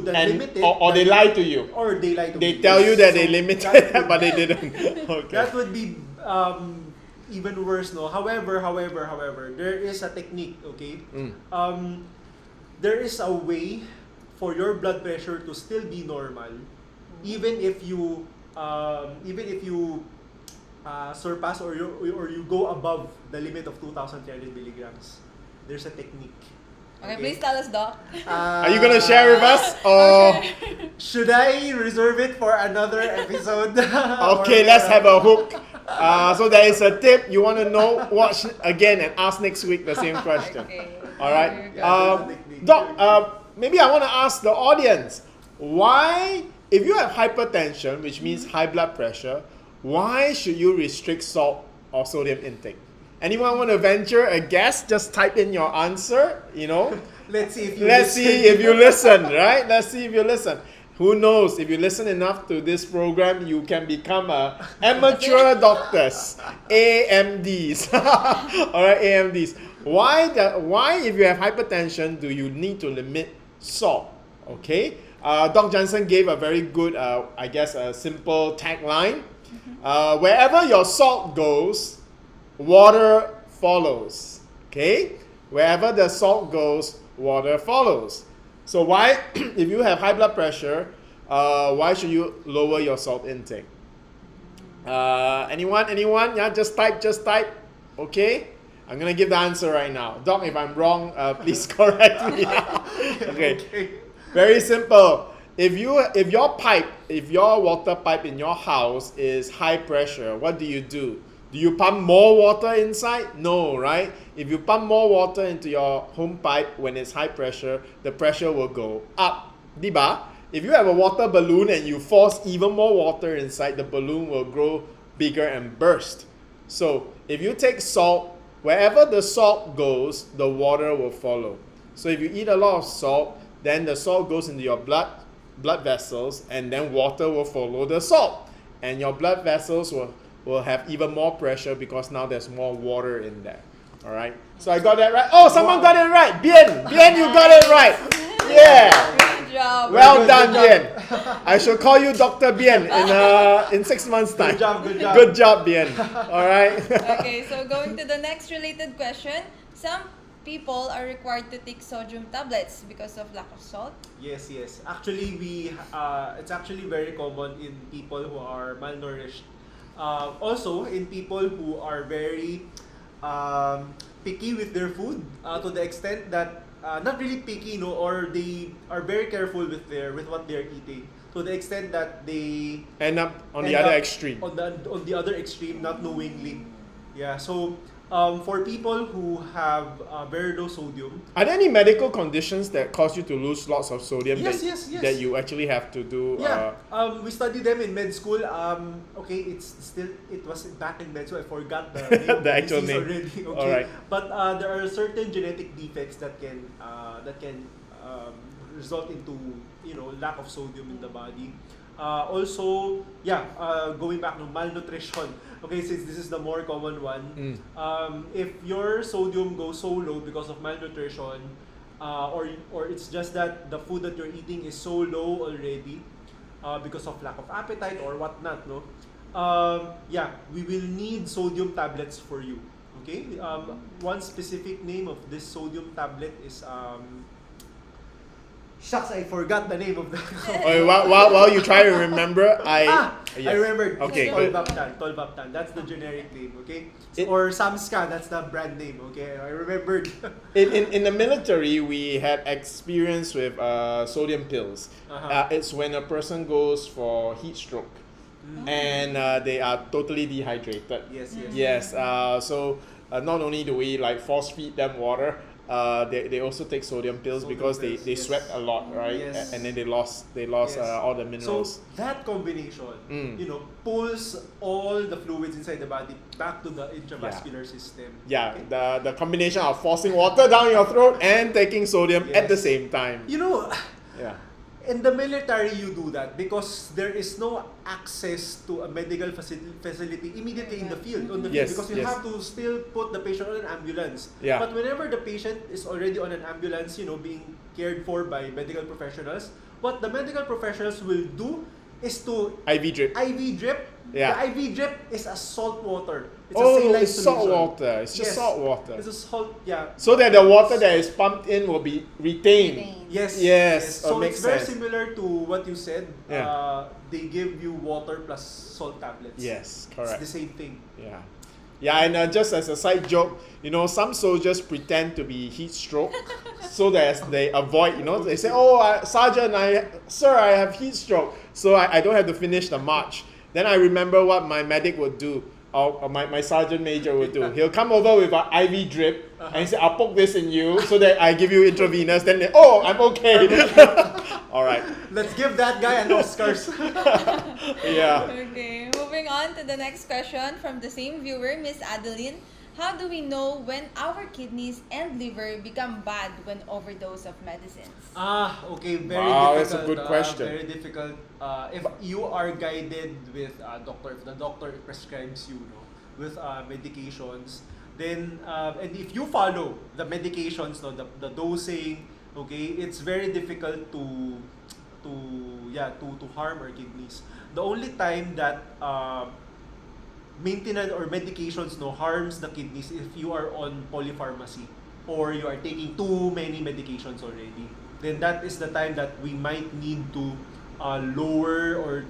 The And- limited. or they lie to you. Or they lie to They you. tell you that So they limited, that would- but they didn't. Okay. That would be even worse, no? However, there is a technique, okay? There is a way for your blood pressure to still be normal, even if you surpass or you go above the limit of 2,300 milligrams. There's a technique. Okay, please tell us, Doc. Are you gonna share with us, or should I reserve it for another episode? okay, let's have a hook. So there is a tip. You want to know? Watch again and ask next week the same question. All right, Doc. Maybe I want to ask the audience, why, if you have hypertension, which means high blood pressure, why should you restrict salt or sodium intake? Anyone want to venture a guess? Just type in your answer, you know. Let's see if you listen, right? Let's see if you listen. Who knows? If you listen enough to this program, you can become amateur doctors, AMDs. All right, AMDs. Why, if you have hypertension, do you need to limit salt? Okay. Doc Jansen gave a very good, I guess, a simple tagline. Wherever your salt goes, water follows. Okay? Wherever the salt goes, water follows. So why, if you have high blood pressure, why should you lower your salt intake? Anyone? Yeah, just type. Okay? I'm going to give the answer right now. Doc, if I'm wrong, please correct me. Okay. Very simple. If your water pipe in your house is high pressure, what do? Do you pump more water inside? No, right? If you pump more water into your home pipe when it's high pressure, the pressure will go up. Diba? If you have a water balloon and you force even more water inside, the balloon will grow bigger and burst. So if you take salt, wherever the salt goes, the water will follow. So if you eat a lot of salt, then the salt goes into your blood vessels, and then water will follow the salt. And your blood vessels will have even more pressure because now there's more water in there. All right. So I got that right. Oh, someone got it right. Bien, you got it right. Yeah. Good job. Well done, Bien. I shall call you Dr. Bien in 6 months' time. Good job, Bien. All right. Okay, so going to the next related question. Some people are required to take sodium tablets because of lack of salt. Yes. Actually, it's actually very common in people who are malnourished. Also, in people who are very picky with their food, to the extent that not really picky, or they are very careful with what they're eating, to the extent that they end up on the other extreme. On the other extreme, not knowingly. Yeah. So for people who have very low sodium, are there any medical conditions that cause you to lose lots of sodium? Yes. That you actually have to do? Yeah. We studied them in med school. Okay, it was back in med school. I forgot the name, the actual name already. Okay. All right. But there are certain genetic defects that can result into lack of sodium in the body. Also, going back to malnutrition. Okay, since this is the more common one, if your sodium goes so low because of malnutrition, or it's just that the food that you're eating is so low already, because of lack of appetite or whatnot, we will need sodium tablets for you. Okay, one specific name of this sodium tablet is shucks, I forgot the name of the. While you try to remember, I yes. remembered. Okay, Tolvaptan. That's the generic name. Okay, or Samska. That's the brand name. Okay, I remembered. In the military, we had experience with sodium pills. It's when a person goes for heat stroke, and they are totally dehydrated. Yes. So not only do we force feed them water. They also take sodium pills because they sweat a lot, right? Yes. And then they lost all the minerals. So that combination, pulls all the fluids inside the body back to the intravascular system. Yeah, okay? the combination of forcing water down your throat and taking sodium at the same time. Yeah. In the military, you do that because there is no access to a medical facility immediately in the field, Yes, because you have to still put the patient on an ambulance. Yeah. But whenever the patient is already on an ambulance, being cared for by medical professionals, what the medical professionals will do is to IV drip. IV drip. Yeah. The IV drip is a salt water. It's a Oh, saline it's salt solution. water. It's just salt water. It's a salt, yeah. So that the water that is pumped in will be retained. Yes. Yes. So makes it's very sense. similar to what you said. Yeah. They give you water plus salt tablets. Yes, correct. It's the same thing. Yeah. Yeah, and just as a side joke, some soldiers pretend to be heat stroke so that they avoid, they say, oh, Sergeant, sir, I have heat stroke, so I don't have to finish the march. Then I remember what my medic would do, or my sergeant major would do. He'll come over with an IV drip and say, I'll poke this in you so that I give you intravenous. Then they, oh, I'm okay. All right. Let's give that guy an Oscars. Yeah. Okay, moving on to the next question from the same viewer, Miss Adeline. How do we know when our kidneys and liver become bad when overdose of medicines? Okay, very Wow, difficult. that's a good question. Very difficult. If you are guided with a doctor, if the doctor prescribes you with medications, then and if you follow the medications, the dosing, okay, it's very difficult to harm our kidneys. The only time that maintenance or medications harms the kidneys if you are on polypharmacy or you are taking too many medications already. Then that is the time that we might need to lower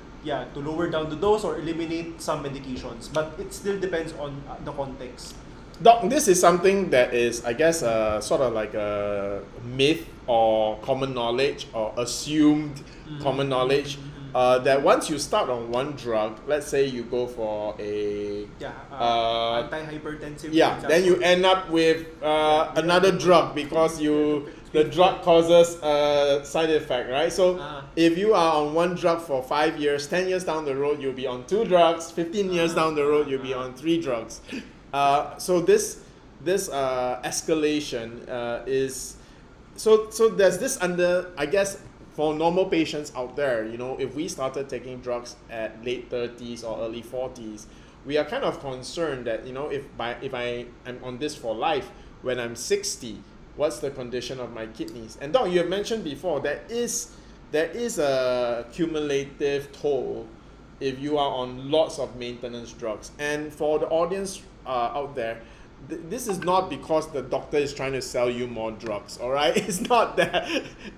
down the dose or eliminate some medications. But it still depends on the context. Doc, this is something that is, I guess, sort of like a myth or common knowledge or assumed common knowledge. That once you start on one drug, let's say you go for a antihypertensive. Then you end up with another drug because the drug causes a side effect, right? So if you are on one drug for 5 years, 10 years down the road, you'll be on 2 drugs. 15 years down the road, you'll be on 3 drugs. So this escalation is so there's this under, I guess, for normal patients out there, if we started taking drugs at late 30s or early 40s, we are kind of concerned that, if I am on this for life, when I'm 60, what's the condition of my kidneys? And Doc, you have mentioned before, there is a cumulative toll if you are on lots of maintenance drugs. And for the audience out there, this is not because the doctor is trying to sell you more drugs, all right? It's not that.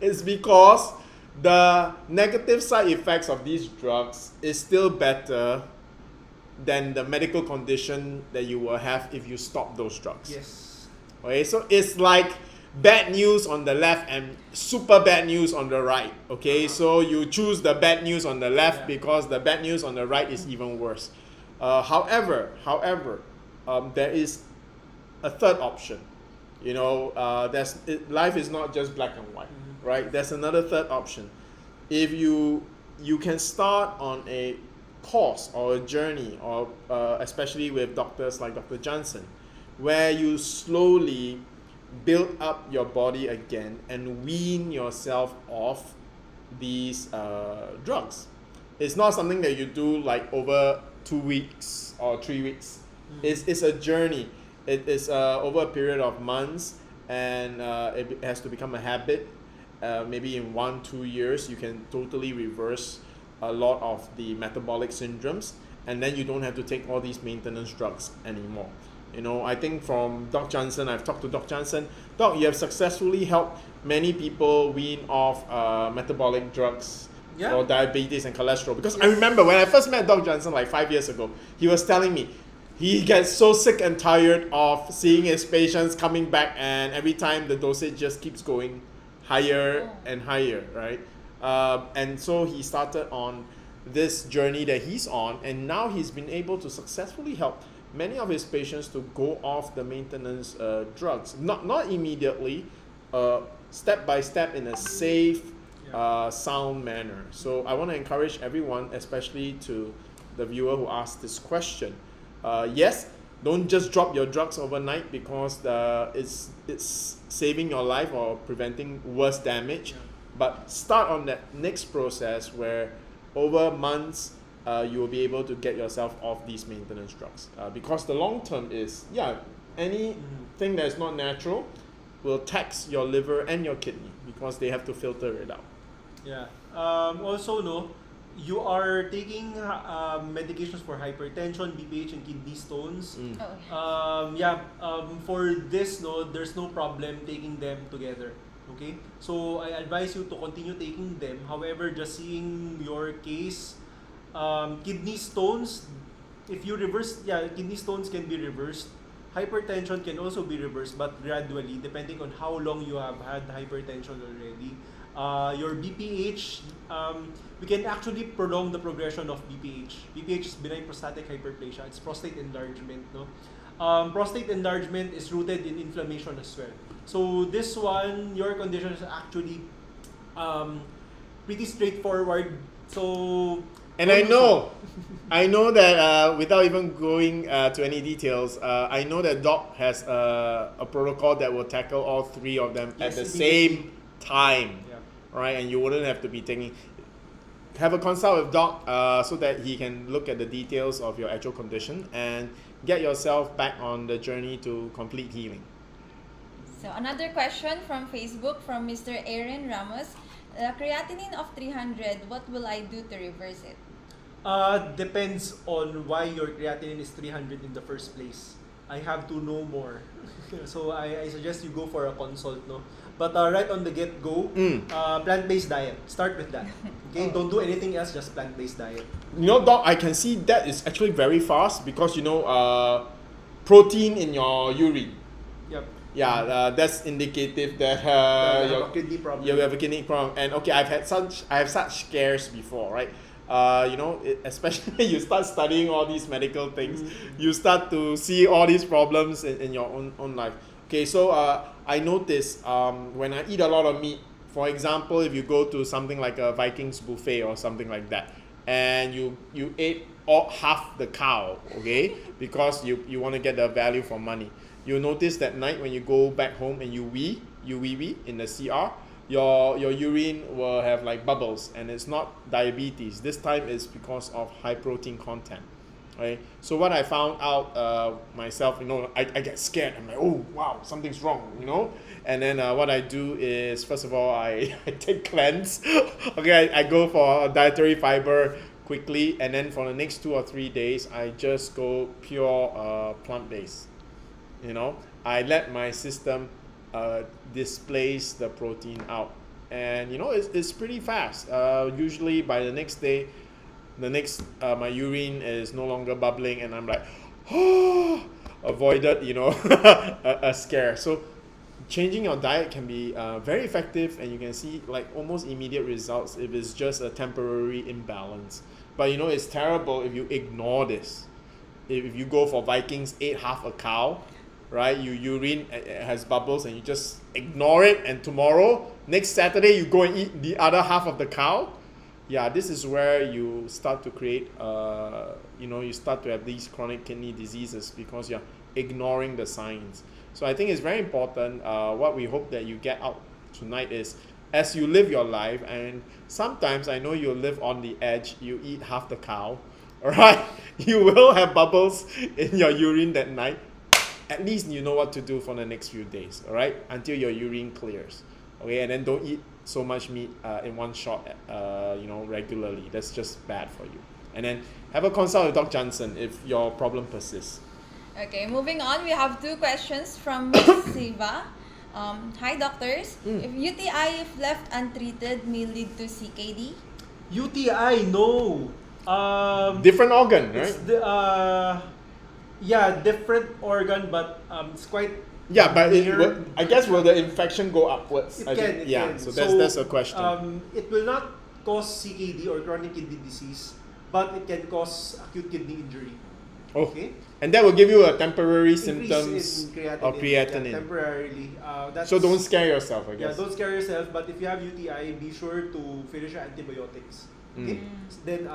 It's because the negative side effects of these drugs is still better than the medical condition that you will have if you stop those drugs. Yes. Okay, so it's like bad news on the left and super bad news on the right. Okay, so you choose the bad news on the left because the bad news on the right is even worse. However, there is a third option. Life is not just black and white. Right? There's another third option. If you can start on a course or a journey, or especially with doctors like Dr. Jansen, where you slowly build up your body again and wean yourself off these drugs. It's not something that you do like over 2 weeks or 3 weeks. It's a journey. It is over a period of months, and it has to become a habit. Maybe in 1-2 years, you can totally reverse a lot of the metabolic syndromes, and then you don't have to take all these maintenance drugs anymore. I think from Doc Jansen, I've talked to Doc Jansen. Doc, you have successfully helped many people wean off metabolic drugs or diabetes and cholesterol. Because I remember when I first met Doc Jansen like 5 years ago, he was telling me he gets so sick and tired of seeing his patients coming back, and every time the dosage just keeps going higher and higher, right? And so he started on this journey that he's on, and now he's been able to successfully help many of his patients to go off the maintenance drugs. Not immediately, step by step in a safe, sound manner. So I want to encourage everyone, especially to the viewer who asked this question. Yes, don't just drop your drugs overnight because it's saving your life or preventing worse damage. But start on that next process where over months you will be able to get yourself off these maintenance drugs. Because the long term is, anything that is not natural will tax your liver and your kidney because they have to filter it out. Yeah. Also, no, you are taking medications for hypertension, BPH, and kidney stones. For this, no, there's no problem taking them together. Okay, so I advise you to continue taking them. However, just seeing your case, kidney stones, if you reverse, kidney stones can be reversed. Hypertension can also be reversed, but gradually, depending on how long you have had hypertension already. Your BPH, we can actually prolong the progression of BPH. BPH is benign prostatic hyperplasia. It's prostate enlargement. No, prostate enlargement is rooted in inflammation as well. So this one, your condition is actually pretty straightforward. So I know that without even going to any details, I know that Doc has a protocol that will tackle all three of them at the same time, right? And you wouldn't have to be have a consult with Doc so that he can look at the details of your actual condition and get yourself back on the journey to complete healing. So another question from Facebook from Mr. Aaron Ramos. Creatinine of 300, what will I do to reverse it? Depends on why your creatinine is 300 in the first place. I have to know more. So I suggest you go for a consult, no? But right on the get-go, plant-based diet. Start with that. Okay, don't do anything else, just plant-based diet. Doc, I can see that is actually very fast because, protein in your urine. Yep. Yeah, that's indicative that you have a kidney problem. You have a kidney problem. And okay, I have such scares before, right? Especially you start studying all these medical things, you start to see all these problems in your own life. Okay, so I notice when I eat a lot of meat, for example, if you go to something like a Vikings buffet or something like that, and you ate half the cow, okay, because you want to get the value for money. You'll notice that night when you go back home and you wee in the CR, your urine will have like bubbles, and it's not diabetes. This time it's because of high protein content, right? So what I found out myself, I get scared. I'm like, oh wow, something's wrong, And then what I do is, first of all, I take cleanse. Okay, I go for dietary fiber quickly, and then for the next 2 or 3 days, I just go pure plant-based. I let my system displace the protein out, and it's pretty fast. Usually by the next day, my urine is no longer bubbling, and I'm like, avoided a scare. So changing your diet can be very effective, and you can see like almost immediate results if it's just a temporary imbalance. But it's terrible if you ignore this. If you go for Vikings, ate half a cow, right? Your urine has bubbles and you just ignore it, and next Saturday, you go and eat the other half of the cow. Yeah, this is where you start to create, you start to have these chronic kidney diseases because you're ignoring the signs. So I think it's very important. What we hope that you get out tonight is, as you live your life, and sometimes I know you live on the edge, you eat half the cow, all right? You will have bubbles in your urine that night. At least you know what to do for the next few days, all right? Until your urine clears, okay? And then don't eat so much meat in one shot, regularly. That's just bad for you. And then have a consult with Dr. Jansen if your problem persists. Okay, moving on, we have 2 questions from Ms. Siva. Hi, doctors. If UTI, if left untreated, may lead to CKD? UTI, no. Different organ, right? Different organ, but it's quite. Yeah, but I guess will the infection go upwards? It can. So that's a question. It will not cause CKD or chronic kidney disease, but it can cause acute kidney injury. Okay. And that will give you a temporary symptoms of creatinine. Yeah, temporarily. So don't scare yourself, I guess. Yeah, don't scare yourself. But if you have UTI, be sure to finish your antibiotics. Okay. Then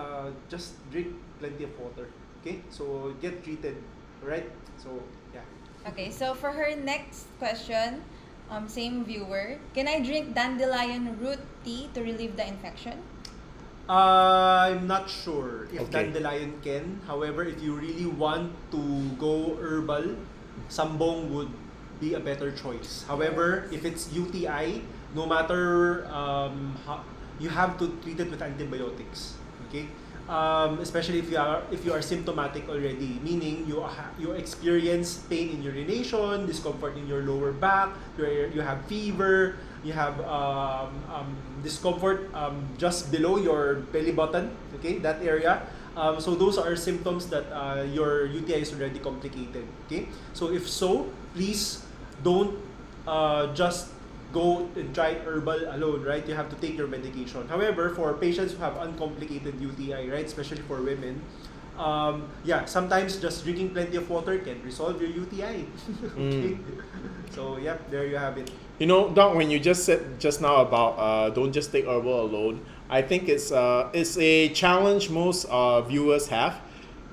just drink plenty of water. Okay. So get treated, right? So yeah. Okay. So for her next question, Same viewer. Can I drink dandelion root tea to relieve the infection? I'm not sure if Okay. dandelion can. However, if you really want to go herbal, sambong would be a better choice. However, if it's UTI, no matter you have to treat it with antibiotics. Okay, especially if you are symptomatic already, meaning you experience pain in urination, discomfort in your lower back, you have fever, you have discomfort just below your belly button, okay, that area. So those are symptoms that your UTI is already complicated. Okay, so if so, please don't just go and try herbal alone, right? You have to take your medication. However, for patients who have uncomplicated UTI, right, especially for women, yeah, sometimes just drinking plenty of water can resolve your UTI. Okay? So yeah, there you have it. You know, Doc, when you just said just now about don't just take herbal alone, I think it's a challenge most viewers have.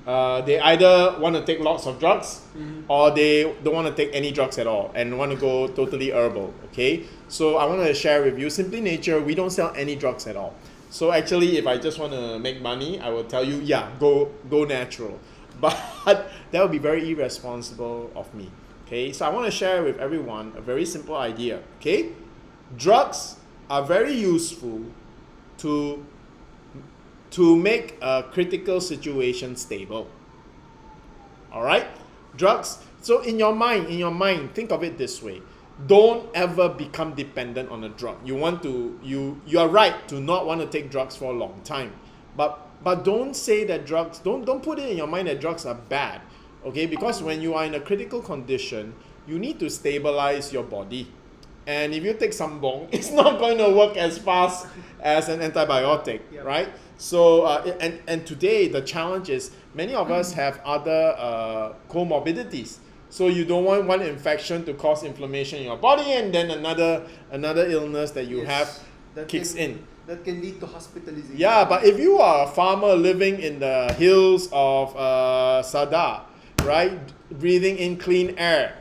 They either want to take lots of drugs or they don't want to take any drugs at all and want to go totally herbal. Okay, so I want to share with you, Simply Nature, we don't sell any drugs at all. So actually, if I just want to make money, I will tell you, yeah, go natural. But that would be very irresponsible of me. Okay, so I want to share with everyone a very simple idea. Okay, drugs are very useful to make a critical situation stable. All right, drugs. So in your mind, think of it this way: don't ever become dependent on a drug. You are right to not want to take drugs for a long time, but don't say that drugs. Don't put it in your mind that drugs are bad. Okay, because when you are in a critical condition, you need to stabilize your body. And if you take sambong, it's not going to work as fast as an antibiotic, right? So, and today the challenge is many of us have other comorbidities. So you don't want one infection to cause inflammation in your body, and then another illness that you have kicks in. That can lead to hospitalization. Yeah, but if you are a farmer living in the hills of Sada, right, breathing in clean air,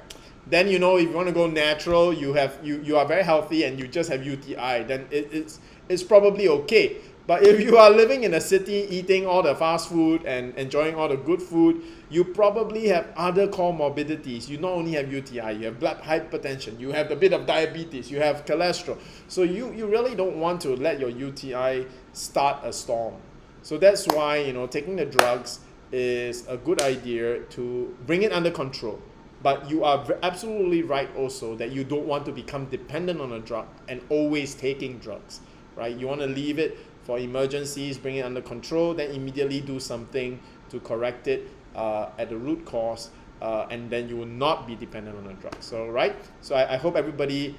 then if you want to go natural, you are very healthy and you just have UTI, then it's probably okay. But if you are living in a city, eating all the fast food and enjoying all the good food, you probably have other comorbidities. You not only have UTI, you have blood hypertension, you have a bit of diabetes, you have cholesterol. So you really don't want to let your UTI start a storm. So that's why taking the drugs is a good idea to bring it under control. But you are absolutely right also that you don't want to become dependent on a drug and always taking drugs, right? You want to leave it for emergencies, bring it under control, then immediately do something to correct it at the root cause, and then you will not be dependent on a drug. So, right? So I hope everybody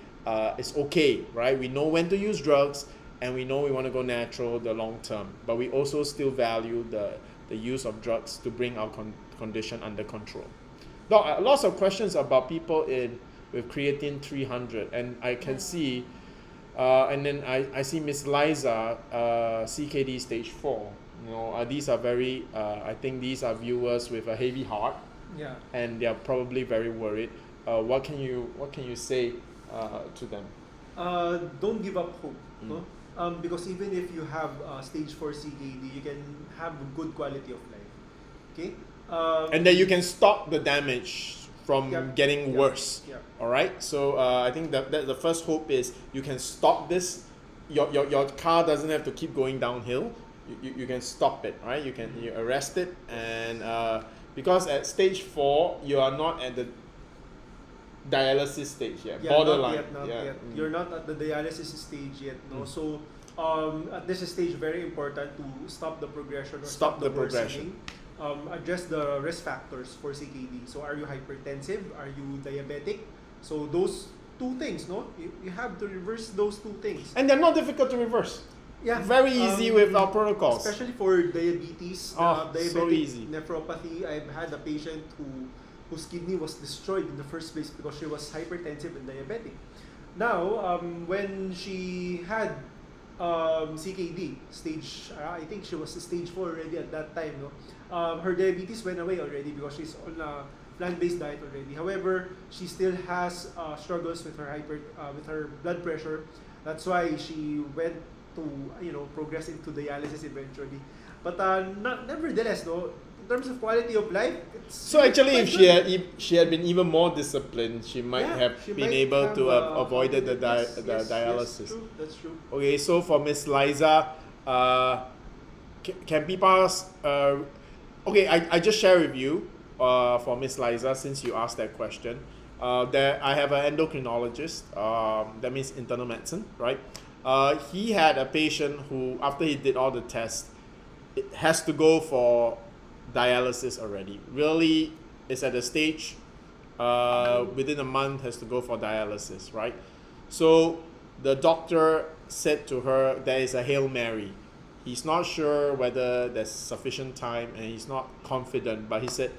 is okay, right? We know when to use drugs, and we know we want to go natural the long term, but we also still value the use of drugs to bring our condition under control. Now, lots of questions about people with creatine 300, and I can see, and then I see Miss Liza, CKD stage 4. These are very, I think these are viewers with a heavy heart, yeah, and they are probably very worried. What can you say to them? Don't give up hope, no? Because even if you have stage 4 CKD, you can have a good quality of life. Okay. And then you can stop the damage from getting worse. All right. So I think that the first hope is you can stop this. Your car doesn't have to keep going downhill. You can stop it, right? You arrest it, and because at stage 4 you are not at the dialysis stage yet. Borderline. Not yet. You're not at the dialysis stage yet, no. So at this stage, very important to stop the progression or stop the progression. Address the risk factors for CKD. So are you hypertensive? Are you diabetic? So those two things, no? You have to reverse those two things. And they're not difficult to reverse. Yeah. Very easy with our protocols. Especially for diabetes, diabetic so easy. nephropathy. I've had a patient whose kidney was destroyed in the first place because she was hypertensive and diabetic. Now, when she had CKD stage, I think she was stage 4 already at that time. No, her diabetes went away already because she's on plant-based diet already. However, she still has struggles with her blood pressure. That's why she went to progress into dialysis eventually. But nevertheless, though, in terms of quality of life, it's so actually, if good. she had been even more disciplined, she might have been able to have avoided the dialysis. Yes, true. That's true. Okay, so for Miss Liza, can people okay, I just share with you for Miss Liza, since you asked that question. There I have an endocrinologist. That means internal medicine, right? He had a patient who, after he did all the tests, it has to go for dialysis already. Really, is at a stage within a month has to go for dialysis, right? So the doctor said to her, there is a Hail Mary. He's not sure whether there's sufficient time and he's not confident, but he said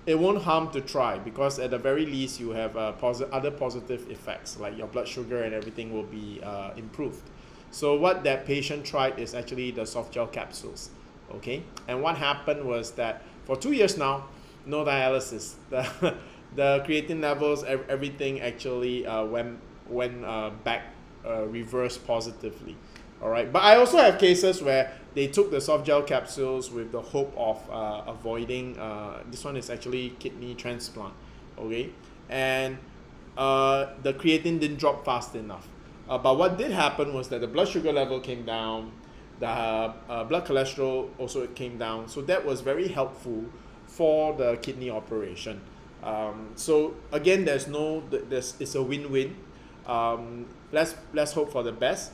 it won't harm to try, because at the very least you have other positive effects, like your blood sugar and everything will be improved. So what that patient tried is actually the soft gel capsules. Okay, and what happened was that for 2 years now, no dialysis. The creatine levels, everything actually went back, reversed positively. All right, but I also have cases where they took the soft gel capsules with the hope of avoiding. This one is actually kidney transplant. Okay, and the creatine didn't drop fast enough. But what did happen was that the blood sugar level came down. The blood cholesterol also came down, so that was very helpful for the kidney operation. So again, it's a win-win. Let's hope for the best.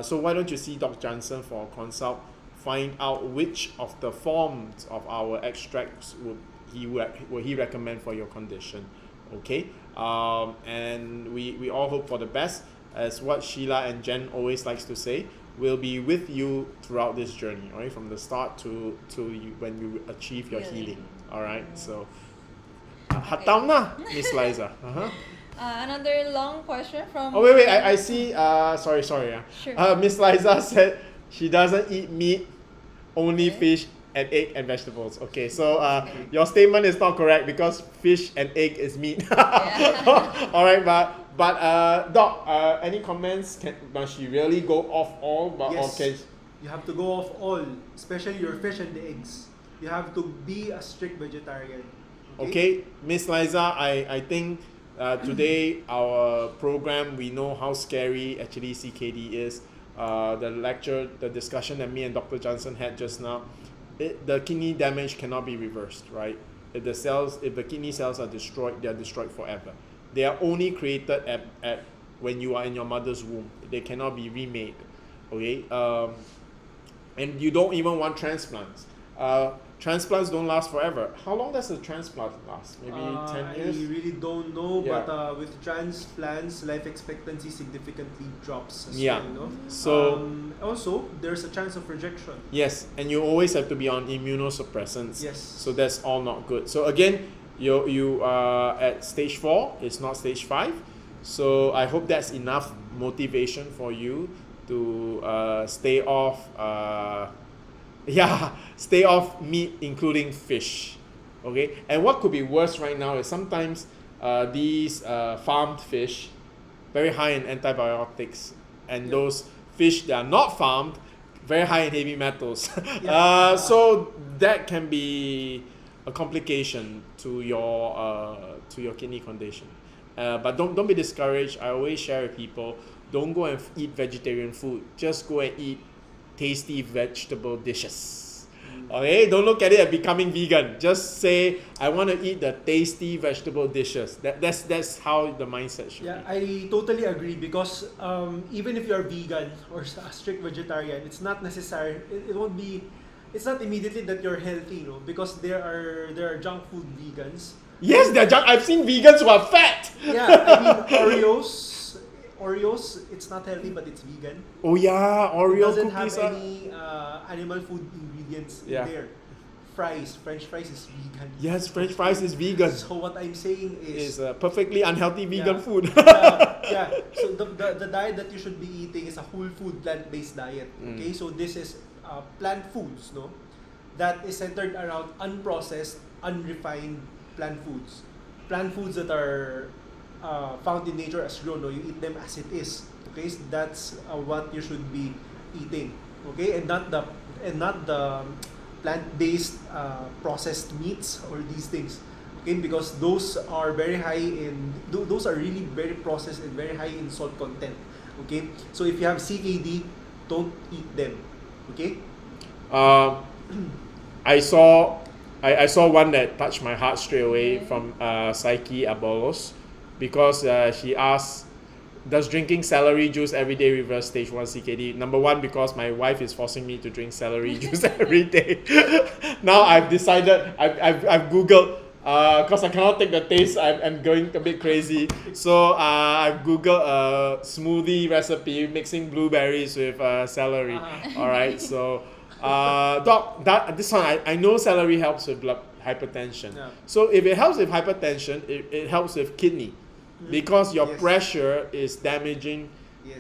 So why don't you see Dr. Jansen for a consult? Find out which of the forms of our extracts would he recommend for your condition. Okay, and we all hope for the best. As what Sheila and Jen always likes to say, we'll be with you throughout this journey, right? From the start to you, when you achieve your healing. All right. So, hatam na, Miss Liza. Another long question from. Oh wait, I see. Sorry. Sure. Miss Liza said she doesn't eat meat, only fish and egg and vegetables. Okay, so your statement is not correct, because fish and egg is meat. All right, but Doc, any comments? Must she really go off all? Yes. You have to go off all, especially your fish and the eggs. You have to be a strict vegetarian. Okay, Miss Liza, I think today our program, we know how scary actually CKD is. The discussion that me and Dr. Jansen had just now, the kidney damage cannot be reversed, right? If the kidney cells are destroyed, they are destroyed forever. They are only created at when you are in your mother's womb. They cannot be remade. Okay, and you don't even want transplants. Transplants don't last forever. How long does a transplant last? Maybe 10 years? I really don't know, but with transplants, life expectancy significantly drops as well. No? So also, there's a chance of rejection. Yes, and you always have to be on immunosuppressants. Yes. So that's all not good. So again, you are at stage 4. It's not stage 5. So I hope that's enough motivation for you to stay off. Stay off meat, including fish. Okay, and what could be worse right now is sometimes these farmed fish, very high in antibiotics, and those fish that are not farmed, very high in heavy metals. So that can be a complication to your kidney condition. But don't be discouraged. I always share with people, don't go and eat vegetarian food. Just go and eat tasty vegetable dishes. Okay, don't look at it as becoming vegan. Just say, I want to eat the tasty vegetable dishes. That's how the mindset should be. I totally agree, because even if you're vegan or a strict vegetarian, it's not necessary. It won't be. It's not immediately that you're healthy, because there are junk food vegans. Yes, they're junk. I've seen vegans who are fat. Yeah, I mean Oreos, it's not healthy, but it's vegan. Oh yeah, Oreo cookies. It doesn't cookies have any animal food ingredients in there. French fries is vegan. Yes, French fries is vegan. So what I'm saying is perfectly unhealthy vegan food. So the diet that you should be eating is a whole food plant-based diet. Okay, so this is plant foods, that is centered around unprocessed, unrefined plant foods. plant foods that are found in nature as grown, no, you eat them as it is. Okay, so that's what you should be eating. Okay, and not the plant-based processed meats or these things. Okay, because those are very high in those are really very processed and very high in salt content. Okay, so if you have CKD, don't eat them. Okay. I saw one that touched my heart straight away from Psyche Abolos, because she asked, does drinking celery juice every day reverse stage 1 CKD? Number one, because my wife is forcing me to drink celery juice every day. Now I've decided, I've Googled, because I cannot take the taste, I'm going a bit crazy. So I've Googled a smoothie recipe mixing blueberries with celery. All right, so Doc, this one, I know celery helps with blood hypertension. Yeah. So if it helps with hypertension, it helps with kidney. Because your pressure is damaging,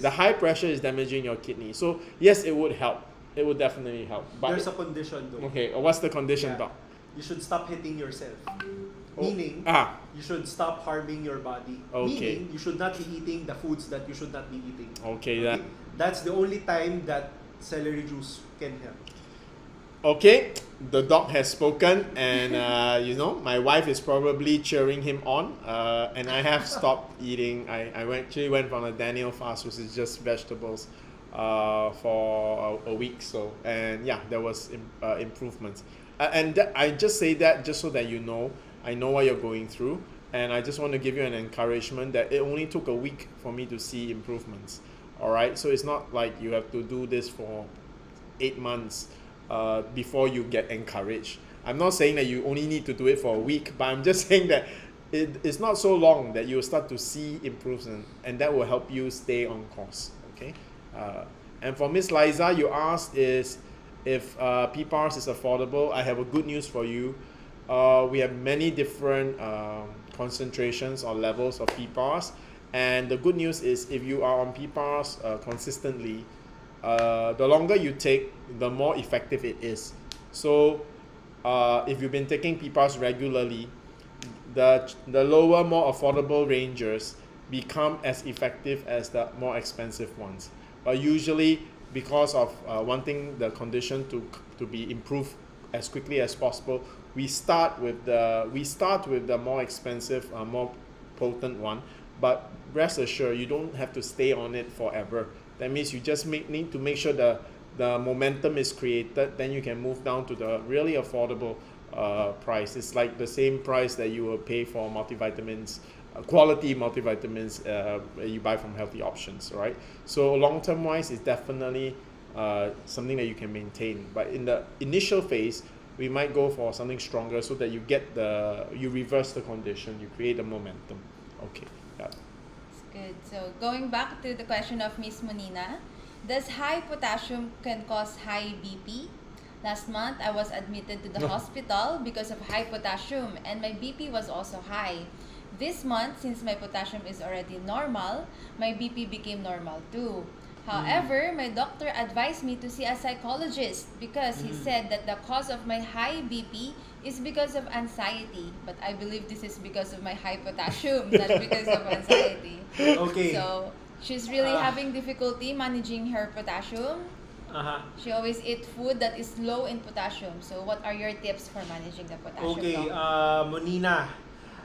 the high pressure is damaging your kidney. So yes, it would help. It would definitely help. But there's a condition though. Okay, what's the condition, Doc? You should stop hitting yourself. Meaning, you should stop harming your body. Okay. Meaning, you should not be eating the foods that you should not be eating. Okay, that's the only time that celery juice can help. Okay, the doc has spoken, and my wife is probably cheering him on, and I have stopped eating. I actually went from a Daniel fast, which is just vegetables, for a week. So, and yeah, there was improvements. I just say that just so that you know, I know what you're going through, and I just want to give you an encouragement that it only took a week for me to see improvements. All right, so it's not like you have to do this for 8 months. Before you get encouraged. I'm not saying that you only need to do it for a week, but I'm just saying that it's not so long that you'll start to see improvement, and that will help you stay on course. Okay. And for Miss Liza, you asked is if PPARS is affordable. I have a good news for you. We have many different concentrations or levels of PPARS, and the good news is if you are on PPARS consistently, the longer you take, the more effective it is. So if you've been taking PPARS regularly, the lower, more affordable ranges become as effective as the more expensive ones. But usually, because of wanting the condition to be improved as quickly as possible, we start with the more expensive, more potent one. But rest assured, you don't have to stay on it forever. That means you just need to make sure the momentum is created, then you can move down to the really affordable price. It's like the same price that you will pay for multivitamins, quality multivitamins you buy from Healthy Options, right? So long-term wise, it's definitely something that you can maintain. But in the initial phase, we might go for something stronger so that you reverse the condition, you create the momentum. Okay. Yeah. Good. So going back to the question of Miss Monina, does high potassium can cause high BP? Last month, I was admitted to the hospital because of high potassium, and my BP was also high. This month, since my potassium is already normal, my BP became normal too. However, my doctor advised me to see a psychologist because he said that the cause of my high BP is because of anxiety. But I believe this is because of my high potassium, not because of anxiety. Okay. So she's really having difficulty managing her potassium. She always eats food that is low in potassium. So what are your tips for managing the potassium? Okay, Monina,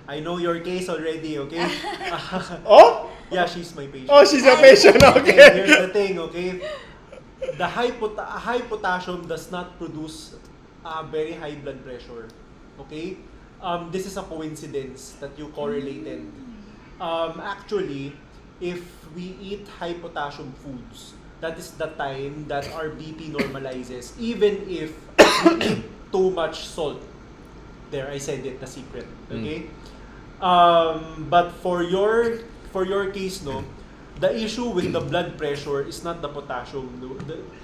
I know your case already, okay? Oh? Yeah, she's my patient. Oh, she's your patient, okay. Here's the thing, okay? The high potassium does not produce very high blood pressure, okay? This is a coincidence that you correlated. Actually, if we eat high potassium foods, that is the time that our BP normalizes, even if we eat too much salt. There, I said it, the secret, okay? But for your case, no, the issue with the blood pressure is not the potassium.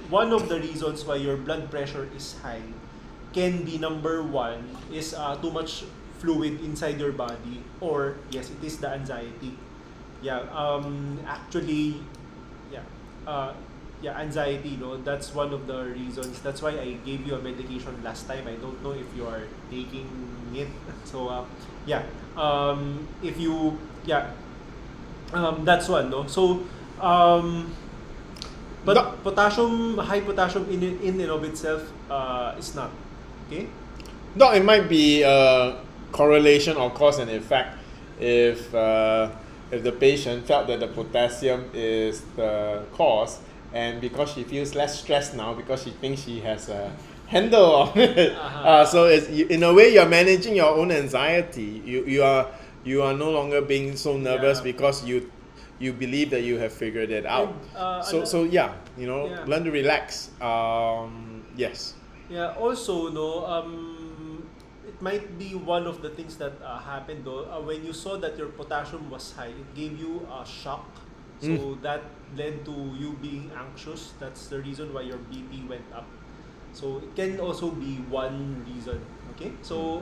One of the reasons why your blood pressure is high can be, number one, is too much fluid inside your body, or yes, it is the anxiety. Yeah, actually, yeah. anxiety, no, that's one of the reasons. That's why I gave you a medication last time. I don't know if you are taking it. So if you that's one, no. So but potassium, high potassium in and of itself is not okay. No, it might be a correlation or cause and effect. If the patient felt that the potassium is the cause, and because she feels less stressed now because she thinks she has a handle on it, so it's, in a way you're managing your own anxiety. You are no longer being so nervous because you believe that you have figured it out. Learn to relax. Yes. Yeah. Also, it might be one of the things that happened though. When you saw that your potassium was high, it gave you a shock. So that led to you being anxious. That's the reason why your BP went up. So it can also be one reason. Okay. So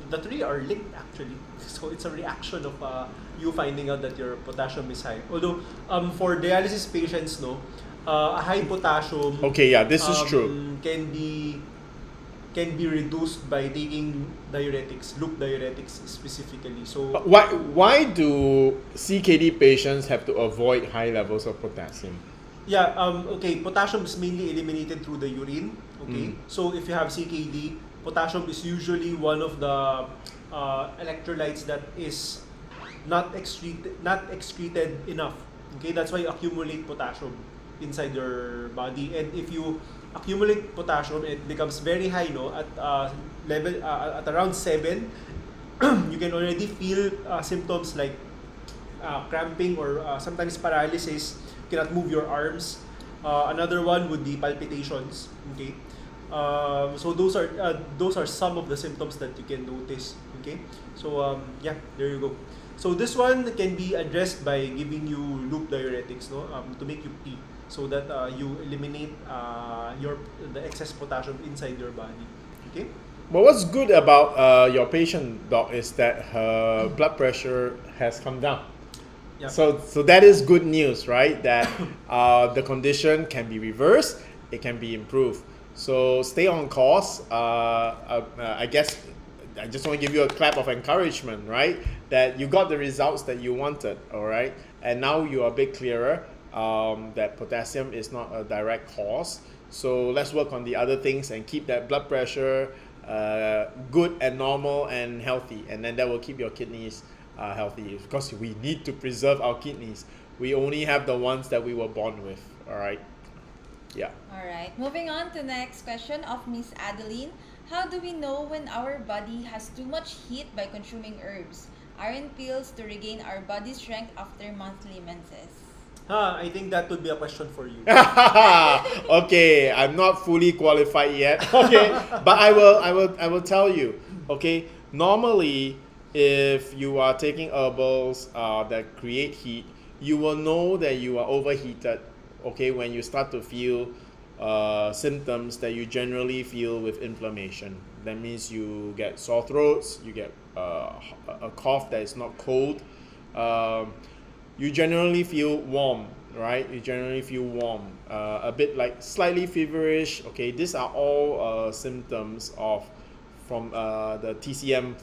the three are linked actually. So it's a reaction of you finding out that your potassium is high. Although for dialysis patients, a high potassium. Okay. Yeah. This is true. Can be reduced by taking diuretics, loop diuretics specifically. So why do CKD patients have to avoid high levels of potassium? Yeah, okay, potassium is mainly eliminated through the urine, okay? So if you have CKD, potassium is usually one of the electrolytes that is not excreted enough, okay? That's why you accumulate potassium inside your body. And if you accumulate potassium, it becomes very high, at level at around 7. You can already feel symptoms like cramping or sometimes paralysis. You cannot move your arms. Another one would be palpitations. Okay, so those are some of the symptoms that you can notice. Okay, so there you go. So this one can be addressed by giving you loop diuretics, to make you pee, so that you eliminate the excess potassium inside your body. Okay. But what's good about your patient, doc, is that her blood pressure has come down. Yeah. So that is good news, right? That the condition can be reversed, it can be improved. So stay on course. I guess I just want to give you a clap of encouragement, right? That you got the results that you wanted, all right? And now you are a bit clearer that potassium is not a direct cause. So let's work on the other things and keep that blood pressure good and normal and healthy. And then that will keep your kidneys healthy, because we need to preserve our kidneys. We only have the ones that we were born with, all right? Yeah. All right. Moving on to the next question of Miss Adeline. How do we know when our body has too much heat by consuming herbs? Iron pills to regain our body strength after monthly menses. I think that would be a question for you. Okay, I'm not fully qualified yet. Okay, but I will tell you. Okay, normally, if you are taking herbals that create heat, you will know that you are overheated. Okay, when you start to feel symptoms that you generally feel with inflammation. That means you get sore throats, you get a cough that is not cold. You generally feel warm, right? You generally feel warm, a bit like slightly feverish. Okay, these are all symptoms from the TCM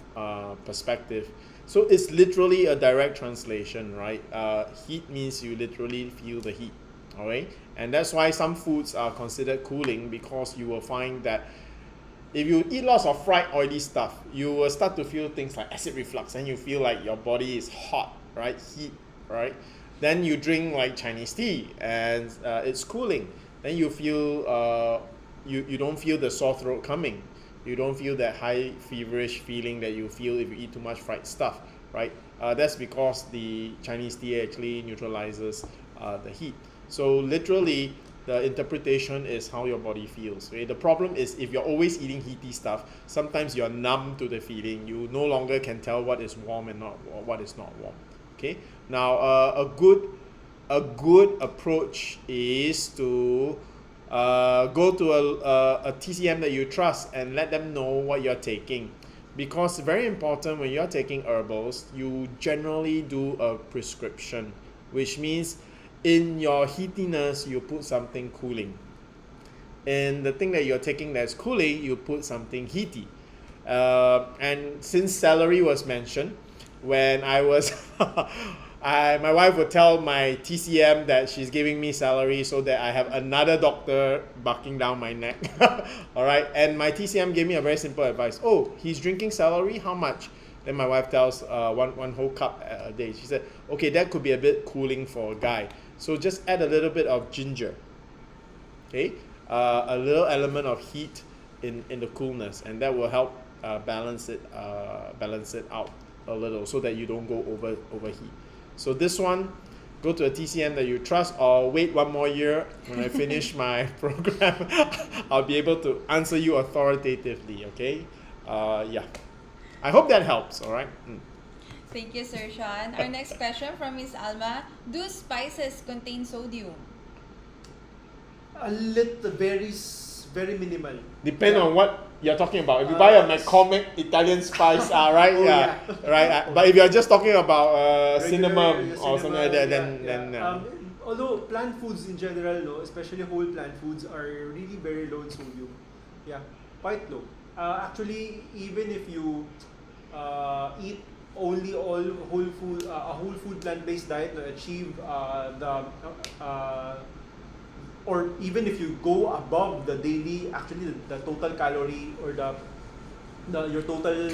perspective. So it's literally a direct translation, right? Heat means you literally feel the heat, all right? And that's why some foods are considered cooling, because you will find that if you eat lots of fried oily stuff, you will start to feel things like acid reflux, and you feel like your body is hot, right? Heat, right? Then you drink like Chinese tea and it's cooling. Then you feel you don't feel the sore throat coming. You don't feel that high feverish feeling that you feel if you eat too much fried stuff, right? That's because the Chinese tea actually neutralizes the heat. So literally, the interpretation is how your body feels. Okay? The problem is if you're always eating heaty stuff, sometimes you're numb to the feeling. You no longer can tell what is warm and what is not warm. Okay. Now, a good approach is to go to a TCM that you trust and let them know what you're taking, because very important when you're taking herbals, you generally do a prescription, which means in your heatiness, you put something cooling. In the thing that you're taking that's cooling, you put something heaty. And since celery was mentioned, when I was, my wife would tell my TCM that she's giving me celery so that I have another doctor barking down my neck. All right. And my TCM gave me a very simple advice. Oh, he's drinking celery. How much? Then my wife tells one whole cup a day. She said, okay, that could be a bit cooling for a guy. So just add a little bit of ginger. Okay. A little element of heat in the coolness, and that will help balance it out a little so that you don't go overheat. So this one, go to a TCM that you trust, or wait one more year when I finish my program. I'll be able to answer you authoritatively, okay? Yeah. I hope that helps, all right? Thank you, Sir Sean. Our next question from Miss Alma. Do spices contain sodium? A little, very minimal. Depend on what you're talking about. If you buy a McCormick Italian spice, right? Oh, yeah. Right. But if you're just talking about cinnamon or cinnamon, something like that, yeah, then although plant foods in general, no, especially whole plant foods, are really very low in sodium. Yeah, quite low. Actually, even if you eat only all whole food, a whole food plant-based diet to achieve or even if you go above the daily, actually the total calorie or your total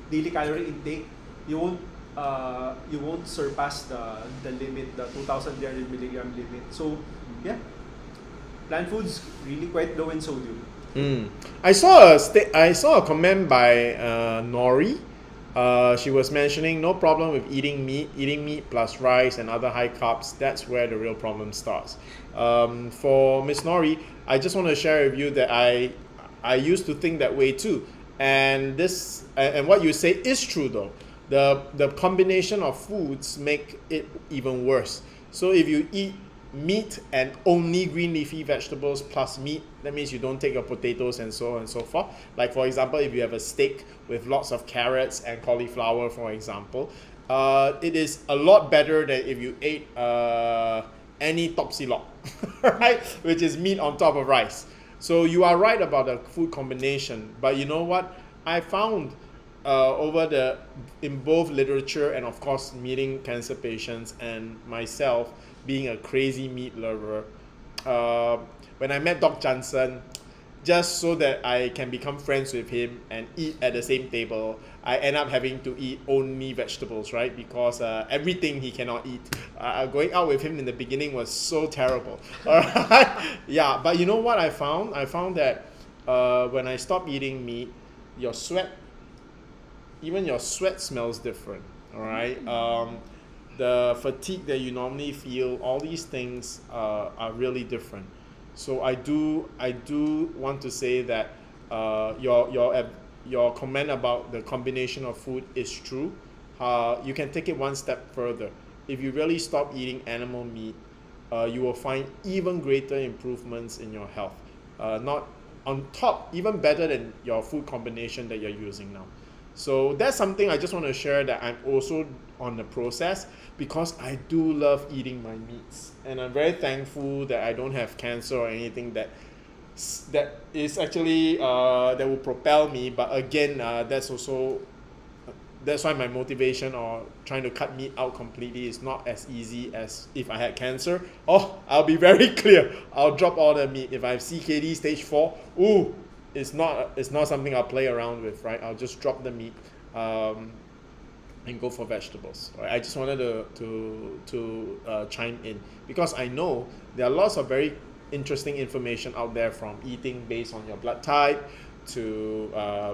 daily calorie intake, you won't surpass the limit, the 2,300 milligram limit. So yeah, plant foods really quite low in sodium. I saw a comment by Nori. She was mentioning no problem with eating meat plus rice and other high carbs. That's where the real problem starts. For Miss Nori, I just want to share with you that I used to think that way too, and what you say is true though. The combination of foods make it even worse. So if you eat meat and only green leafy vegetables plus meat, that means you don't take your potatoes and so on and so forth. Like for example, if you have a steak with lots of carrots and cauliflower, for example, it is a lot better than if you ate any topsilog, right? Which is meat on top of rice. So you are right about the food combination, but you know what? I found in both literature and of course meeting cancer patients and myself being a crazy meat lover, when I met Dr. Jansen, just so that I can become friends with him and eat at the same table, I end up having to eat only vegetables, right? Because everything he cannot eat. Going out with him in the beginning was so terrible. Yeah, but you know what I found? I found that when I stopped eating meat, even your sweat smells different, all right? The fatigue that you normally feel, all these things are really different. So I do want to say that your comment about the combination of food is true. You can take it one step further. If you really stop eating animal meat, you will find even greater improvements in your health. Not on top, even better than your food combination that you're using now. So that's something I just want to share, that I'm also on the process, because I do love eating my meats, and I'm very thankful that I don't have cancer or anything that is actually that will propel me. But again, that's why my motivation or trying to cut meat out completely is not as easy as if I had cancer. I'll be very clear, I'll drop all the meat. If I have CKD stage 4, it's not something I'll play around with, right? I'll just drop the meat and go for vegetables. Right? I just wanted to chime in, because I know there are lots of very interesting information out there, from eating based on your blood type to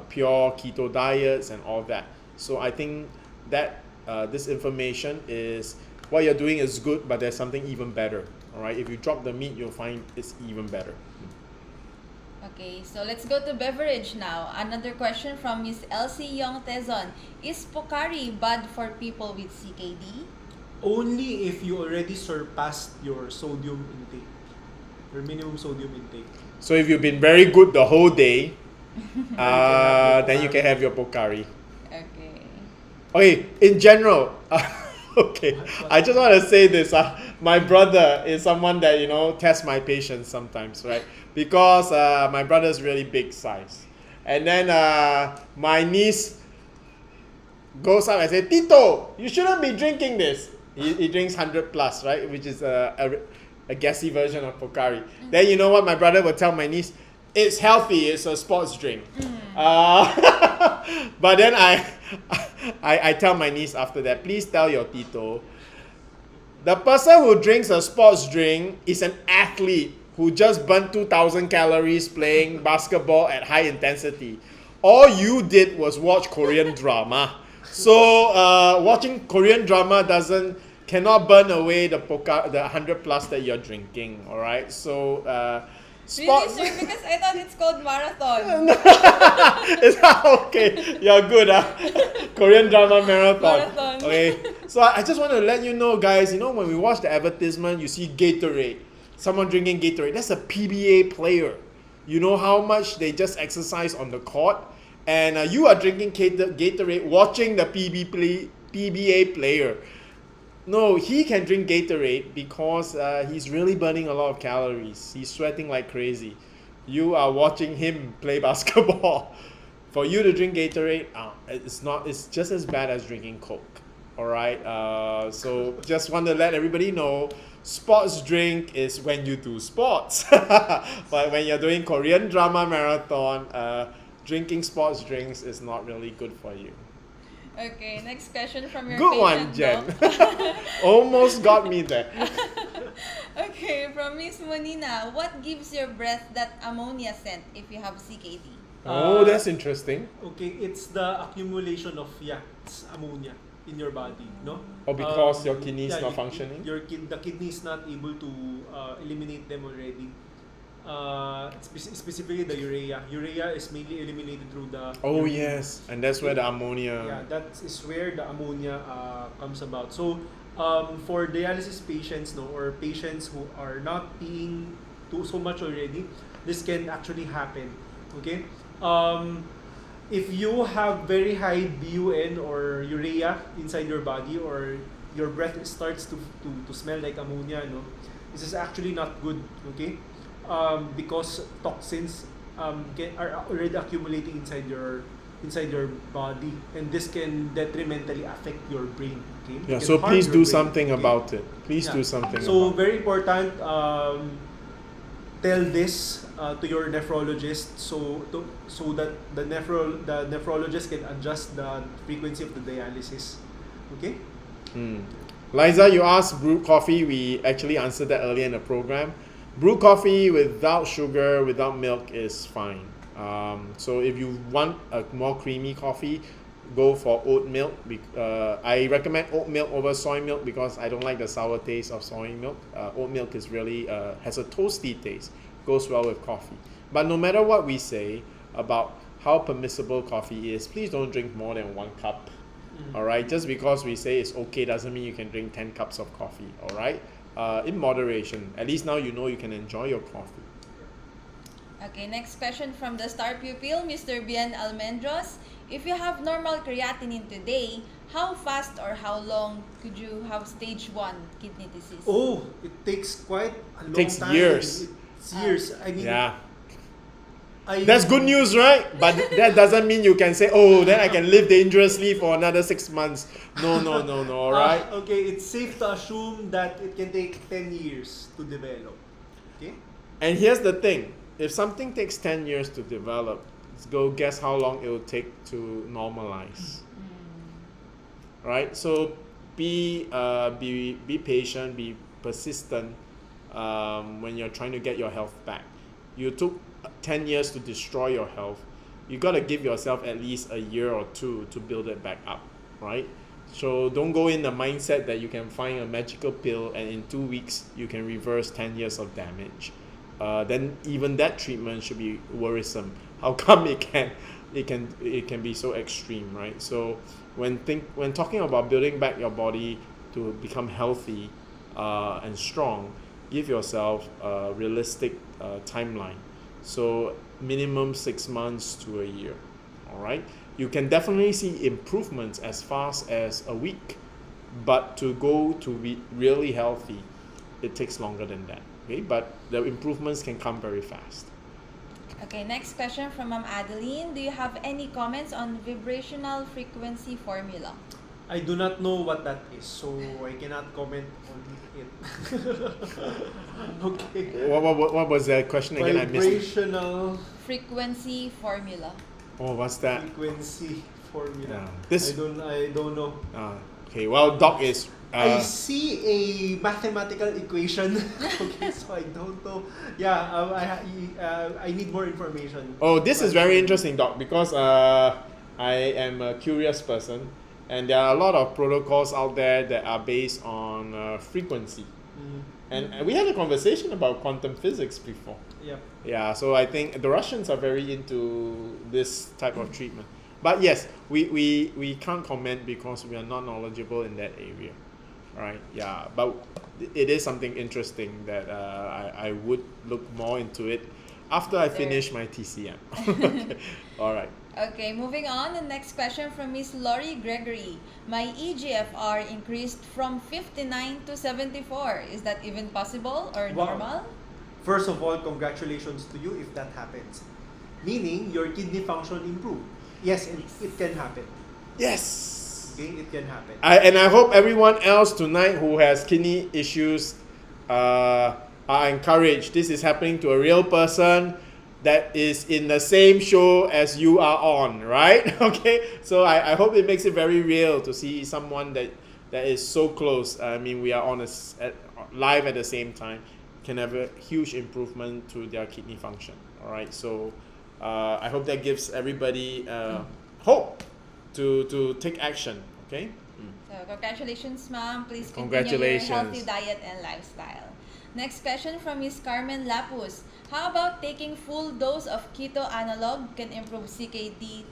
pure keto diets and all that. So I think that this information is, what you're doing is good, but there's something even better. All right, if you drop the meat, you'll find it's even better. Okay, so let's go to beverage now. Another question from Miss Elsie Young Tezon. Is Pocari bad for people with CKD? Only if you already surpassed your sodium intake, your minimum sodium intake. So if you've been very good the whole day, then you can have your Pocari. Okay. In general, Okay, I just want to say this. My brother is someone that, tests my patience sometimes, right? Because my brother's really big size. And then my niece goes up and says, Tito, you shouldn't be drinking this. He drinks 100 plus, right? Which is a gassy version of Pocari. Then you know what my brother would tell my niece? It's healthy, it's a sports drink. But then I tell my niece after that, please tell your Tito, the person who drinks a sports drink is an athlete who just burnt 2,000 calories playing basketball at high intensity. All you did was watch Korean drama. So watching Korean drama cannot burn away the 100 plus that you're drinking. All right. So Really, sir? Because I thought it's called marathon. It's okay. You're good, Korean drama marathon. Okay. So I just want to let you know, guys. When we watch the advertisement, you see Gatorade. Someone drinking Gatorade. That's a PBA player. You know how much they just exercise on the court, and you are drinking Gatorade, watching the PBA player. No, he can drink Gatorade because he's really burning a lot of calories. He's sweating like crazy. You are watching him play basketball. For you to drink Gatorade, it's just as bad as drinking Coke. All right. So just want to let everybody know, sports drink is when you do sports. But when you're doing Korean drama marathon, drinking sports drinks is not really good for you. Okay, next question from your Good one, Jen. Almost got me there. Okay, from Miss Monina, what gives your breath that ammonia scent if you have CKD? Oh, that's interesting. Okay, it's the accumulation of it's ammonia in your body, no? Or because your kidney is not functioning? The kidney is not able to eliminate them already. Specifically the urea. Urea is mainly eliminated through the... Oh yes, and that's where the ammonia... Yeah, that is where the ammonia comes about. So for dialysis patients, or patients who are not peeing so much already, this can actually happen. Okay? If you have very high BUN or urea inside your body, or your breath starts to smell like ammonia, this is actually not good. Okay? Because toxins are already accumulating inside your body, and this can detrimentally affect your brain. Okay? Yeah, so please do something about it. Please do something. So very important. Tell this to your nephrologist, so that the nephrologist can adjust the frequency of the dialysis. Okay. Liza, you asked brewed coffee. We actually answered that earlier in the program. Brewed coffee without sugar, without milk is fine. So if you want a more creamy coffee, go for oat milk. I recommend oat milk over soy milk because I don't like the sour taste of soy milk. Oat milk is really has a toasty taste, goes well with coffee. But no matter what we say about how permissible coffee is, please don't drink more than 1 cup. All right, just because we say it's okay doesn't mean you can drink 10 cups of coffee. All right. In moderation. At least now you know you can enjoy your coffee. Okay, next question from the star pupil, Mr. Bien Almendros. If you have normal creatinine today, how fast or how long could you have stage 1 kidney disease? Oh, it takes quite a long time. It takes years. It's years. I mean, yeah. That's good news, right? But that doesn't mean you can say, oh, then I can live dangerously for another 6 months. No, all right? Okay, it's safe to assume that it can take 10 years to develop. Okay? And here's the thing. If something takes 10 years to develop, let's go guess how long it will take to normalize. Right? So be patient, be persistent when you're trying to get your health back. You took 10 years to destroy your health. You got to give yourself at least a year or 2 to build it back up, right? So don't go in the mindset that you can find a magical pill and in 2 weeks you can reverse 10 years of damage. Then even that treatment should be worrisome. How come it can be so extreme, right? So when talking about building back your body to become healthy and strong, give yourself a realistic timeline. So minimum 6 months to a year. All right. You can definitely see improvements as fast as a week, but to go to be really healthy, it takes longer than that. Okay, but the improvements can come very fast. Okay, next question from Ma'am Adeline. Do you have any comments on vibrational frequency formula? I do not know what that is, so I cannot comment on it. Okay. What was the question again? I missed it. Vibrational Frequency formula. Oh, what's that? frequency formula. This. I don't know. Okay. Well, Doc is. I see a mathematical equation. Okay, so I don't know. Yeah, I need more information. Oh, this is very interesting, Doc, because I am a curious person, and there are a lot of protocols out there that are based on frequency. And we had a conversation about quantum physics before. Yep. Yeah, so I think the Russians are very into this type of treatment. But yes, we can't comment because we are not knowledgeable in that area. Right, yeah, but it is something interesting that I would look more into it after I finish my TCM. Okay. All right. Okay, moving on. The next question from Miss Lori Gregory. My EGFR increased from 59 to 74. Is that even possible or normal? First of all, congratulations to you if that happens. Meaning your kidney function improved. Yes, it can happen. Yes. Okay, it can happen. And I hope everyone else tonight who has kidney issues are encouraged. This is happening to a real person that is in the same show as you are on, right? Okay, so I hope it makes it very real to see someone that is so close. I mean, we are on live at the same time, can have a huge improvement to their kidney function. All right, so I hope that gives everybody hope to take action. Okay. So congratulations, ma'am. Please continue Congratulations. your healthy diet and lifestyle. Next question from Miss Carmen Lapus. How about taking full dose of keto analog can improve CKD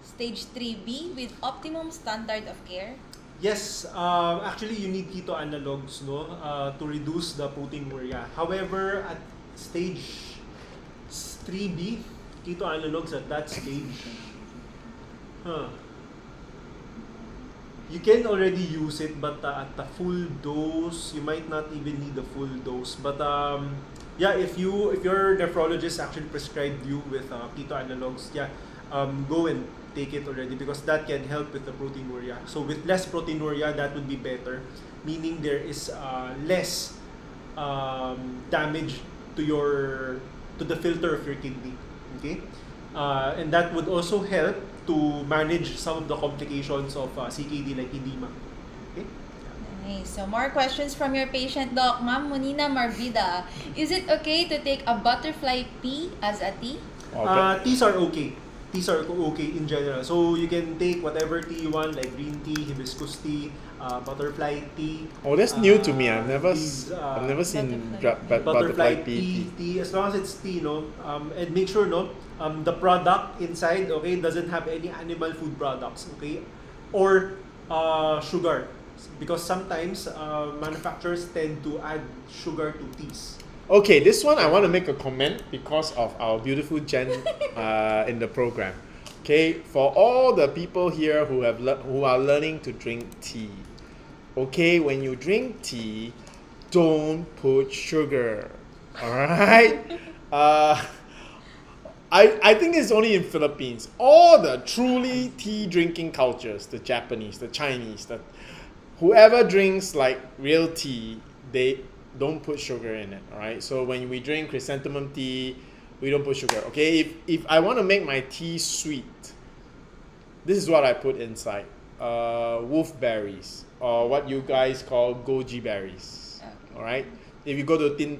stage 3B with optimum standard of care? Yes, actually you need keto analogs to reduce the proteinuria. However, at stage 3B, keto analogs at that stage, you can already use it, but at the full dose, you might not even need the full dose. But yeah, if your nephrologist actually prescribed you with keto analogs, go and take it already because that can help with the proteinuria. So with less proteinuria, that would be better, meaning there is less damage to the filter of your kidney. Okay, and that would also help to manage some of the complications of CKD like edema. Okay. Nice. So more questions from your patient, Doc. Ma'am Monina Marvida. Is it okay to take a butterfly pea as a tea? Teas are okay. Teas are okay in general. So you can take whatever tea you want, like green tea, hibiscus tea, butterfly tea. Oh, that's new to me. I've never seen butterfly pea tea. As long as it's tea, and make sure the product inside, okay, doesn't have any animal food products, okay, or sugar, because sometimes manufacturers tend to add sugar to teas. Okay, this one I want to make a comment because of our beautiful Jen in the program. Okay, for all the people here who are learning to drink tea, okay, when you drink tea, don't put sugar. All right. I think it's only in Philippines. All the truly tea drinking cultures, the Japanese, the Chinese, whoever drinks like real tea, they don't put sugar in it. All right. So when we drink chrysanthemum tea, we don't put sugar. Okay. If I want to make my tea sweet, this is what I put inside: wolfberries, or what you guys call goji berries. Okay. All right. If you go to Tim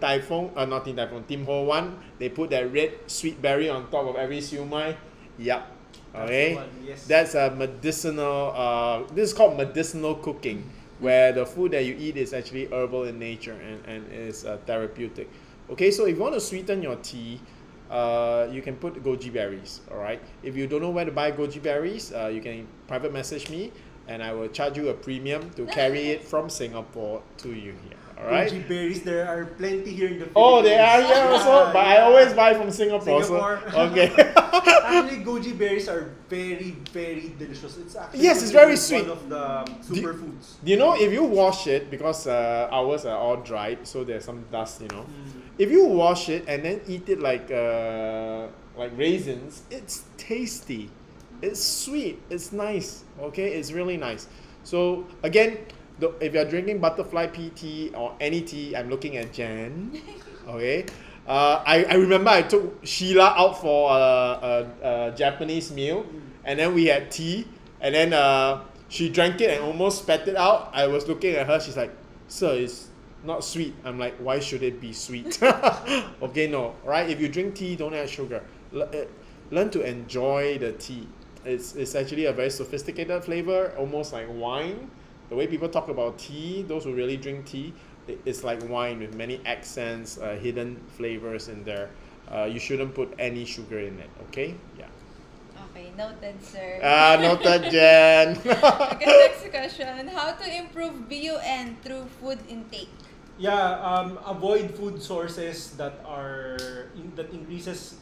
Ho Wan, they put that red sweet berry on top of every siumai. Yup. Okay. Yes. That's a medicinal. This is called medicinal cooking, where the food that you eat is actually herbal in nature and is therapeutic. Okay, so if you want to sweeten your tea, you can put goji berries. All right. If you don't know where to buy goji berries, you can private message me, and I will charge you a premium to carry it from Singapore to you here. All right? Goji berries, there are plenty here in the Philippines. Oh, they are here also, but I always buy from Singapore. Singapore. So, okay. Actually, goji berries are very, very delicious. It's actually Yes, it's very sweet. one of the superfoods. Do you know, if you wash it, because ours are all dried, so there's some dust, If you wash it and then eat it like raisins, it's tasty. It's sweet. It's nice. Okay, it's really nice. So again, if you're drinking butterfly pea tea or any tea, I'm looking at Jan. Okay. I remember I took Sheila out for a Japanese meal, and then we had tea, and then she drank it and almost spat it out. I was looking at her. She's like, "Sir, it's not sweet." I'm like, "Why should it be sweet?" Okay, no, right? If you drink tea, don't add sugar. Learn to enjoy the tea. It's actually a very sophisticated flavor, almost like wine. The way people talk about tea, those who really drink tea, it's like wine with many accents, hidden flavors in there. You shouldn't put any sugar in it, okay? Yeah. Okay, noted, sir. Noted, Jen. Okay, next question. How to improve BUN through food intake? Yeah, avoid food sources that increases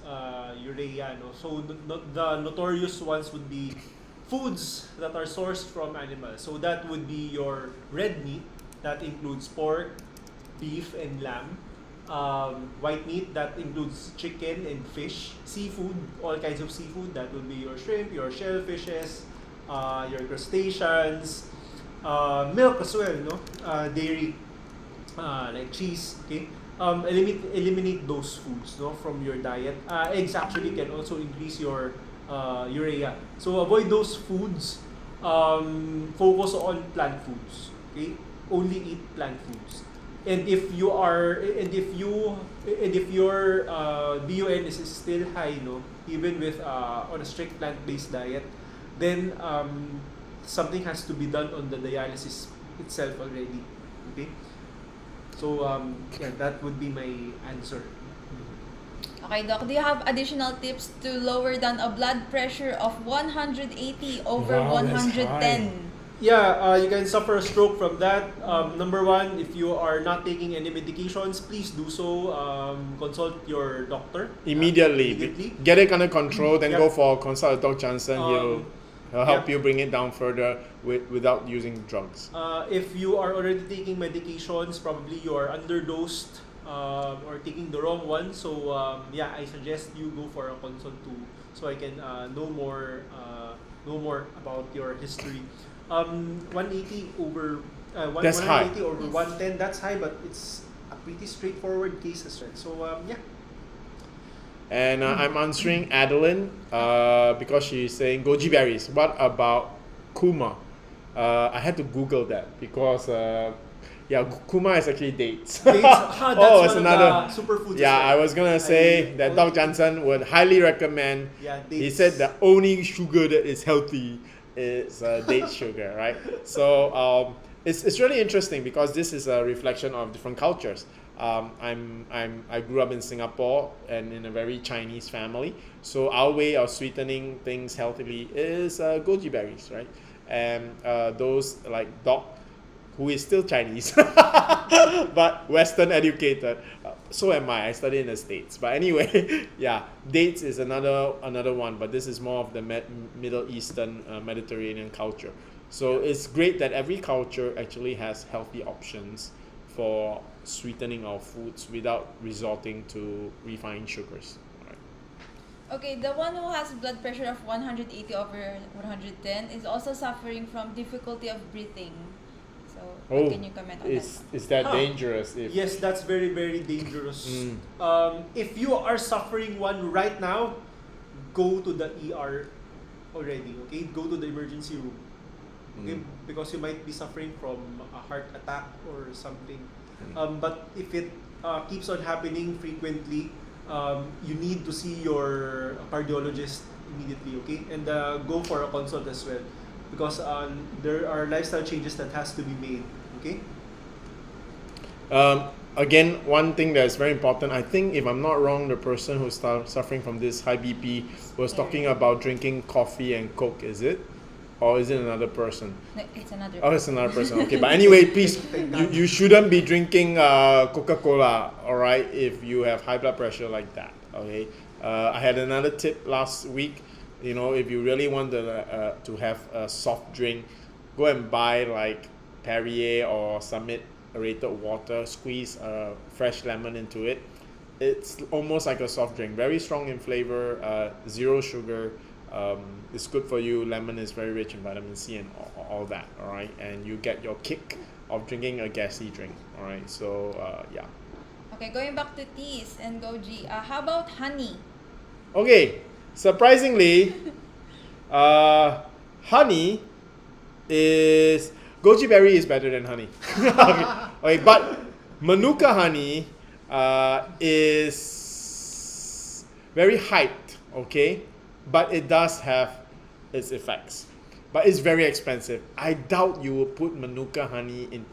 urea. No? So the notorious ones would be foods that are sourced from animals. So that would be your red meat, that includes pork, beef, and lamb. White meat, that includes chicken and fish. Seafood, all kinds of seafood, that would be your shrimp, your shellfishes, your crustaceans, milk as well, no? Dairy, like cheese, okay? Eliminate those foods, no, from your diet. Eggs actually can also increase your urea. So avoid those foods. Focus on plant foods, okay? Only eat plant foods. And if your BUN is still high, no, even with on a strict plant-based diet, then something has to be done on the dialysis itself already. Okay. So yeah, that would be my answer. Okay, Doc, do you have additional tips to lower down a blood pressure of 180 over 110? Yeah, you can suffer a stroke from that. Number one, if you are not taking any medications, please do so. Consult your doctor. Immediately. Get it under control, then Yep. go for consult with Dr. Jansen. He'll help you bring it down further without using drugs. If you are already taking medications, probably you are underdosed or taking the wrong one. So yeah, I suggest you go for a consult too, so I can know more about your history. 180 over That's 180 high. over 110. That's high, but it's a pretty straightforward case as well. So yeah. And I'm answering Adeline because she's saying goji berries. What about kuma? I had to Google that because kuma is actually dates. That's it's one another of the superfoods. Yeah, as well. I was gonna say that Dr. Jansen would highly recommend. Yeah, He dates. said the only sugar that is healthy is date sugar, right? So it's really interesting because this is a reflection of different cultures. I grew up in Singapore and in a very Chinese family, so our way of sweetening things healthily is goji berries, right? And those like Doc, who is still Chinese but Western educated. So am I. I study in the States. But anyway, yeah, dates is another one, but this is more of the Middle Eastern Mediterranean culture. So it's great that every culture actually has healthy options for sweetening our foods without resorting to refined sugars. Okay, the one who has blood pressure of 180 over 110 is also suffering from difficulty of breathing. So, what can you comment on that? Is that dangerous? Yes, that's very, very dangerous. If you are suffering one right now, go to the ER already, okay? Go to the emergency room, okay? Because you might be suffering from a heart attack or something. But if it keeps on happening frequently, you need to see your cardiologist immediately, okay? And go for a consult as well, because there are lifestyle changes that has to be made, okay? Again, one thing that's very important, I think if I'm not wrong, the person who's suffering from this high BP was talking about drinking coffee and Coke, is it? Or is it another person? No, it's another. Oh, it's another person. Okay, but anyway, please, you shouldn't be drinking Coca-Cola, all right, if you have high blood pressure like that, okay? I had another tip last week. You know, if you really want to have a soft drink, go and buy like Perrier or Summit aerated water, squeeze fresh lemon into it. It's almost like a soft drink, very strong in flavor, zero sugar. It's good for you. Lemon is very rich in vitamin C and all that, all right? And you get your kick of drinking a gassy drink, all right? So, yeah. Okay, going back to teas and goji, how about honey? Okay, surprisingly, honey is... Goji berry is better than honey. Okay, but Manuka honey is very hyped, okay? But it does have its effects. But it's very expensive. I doubt you will put Manuka honey in.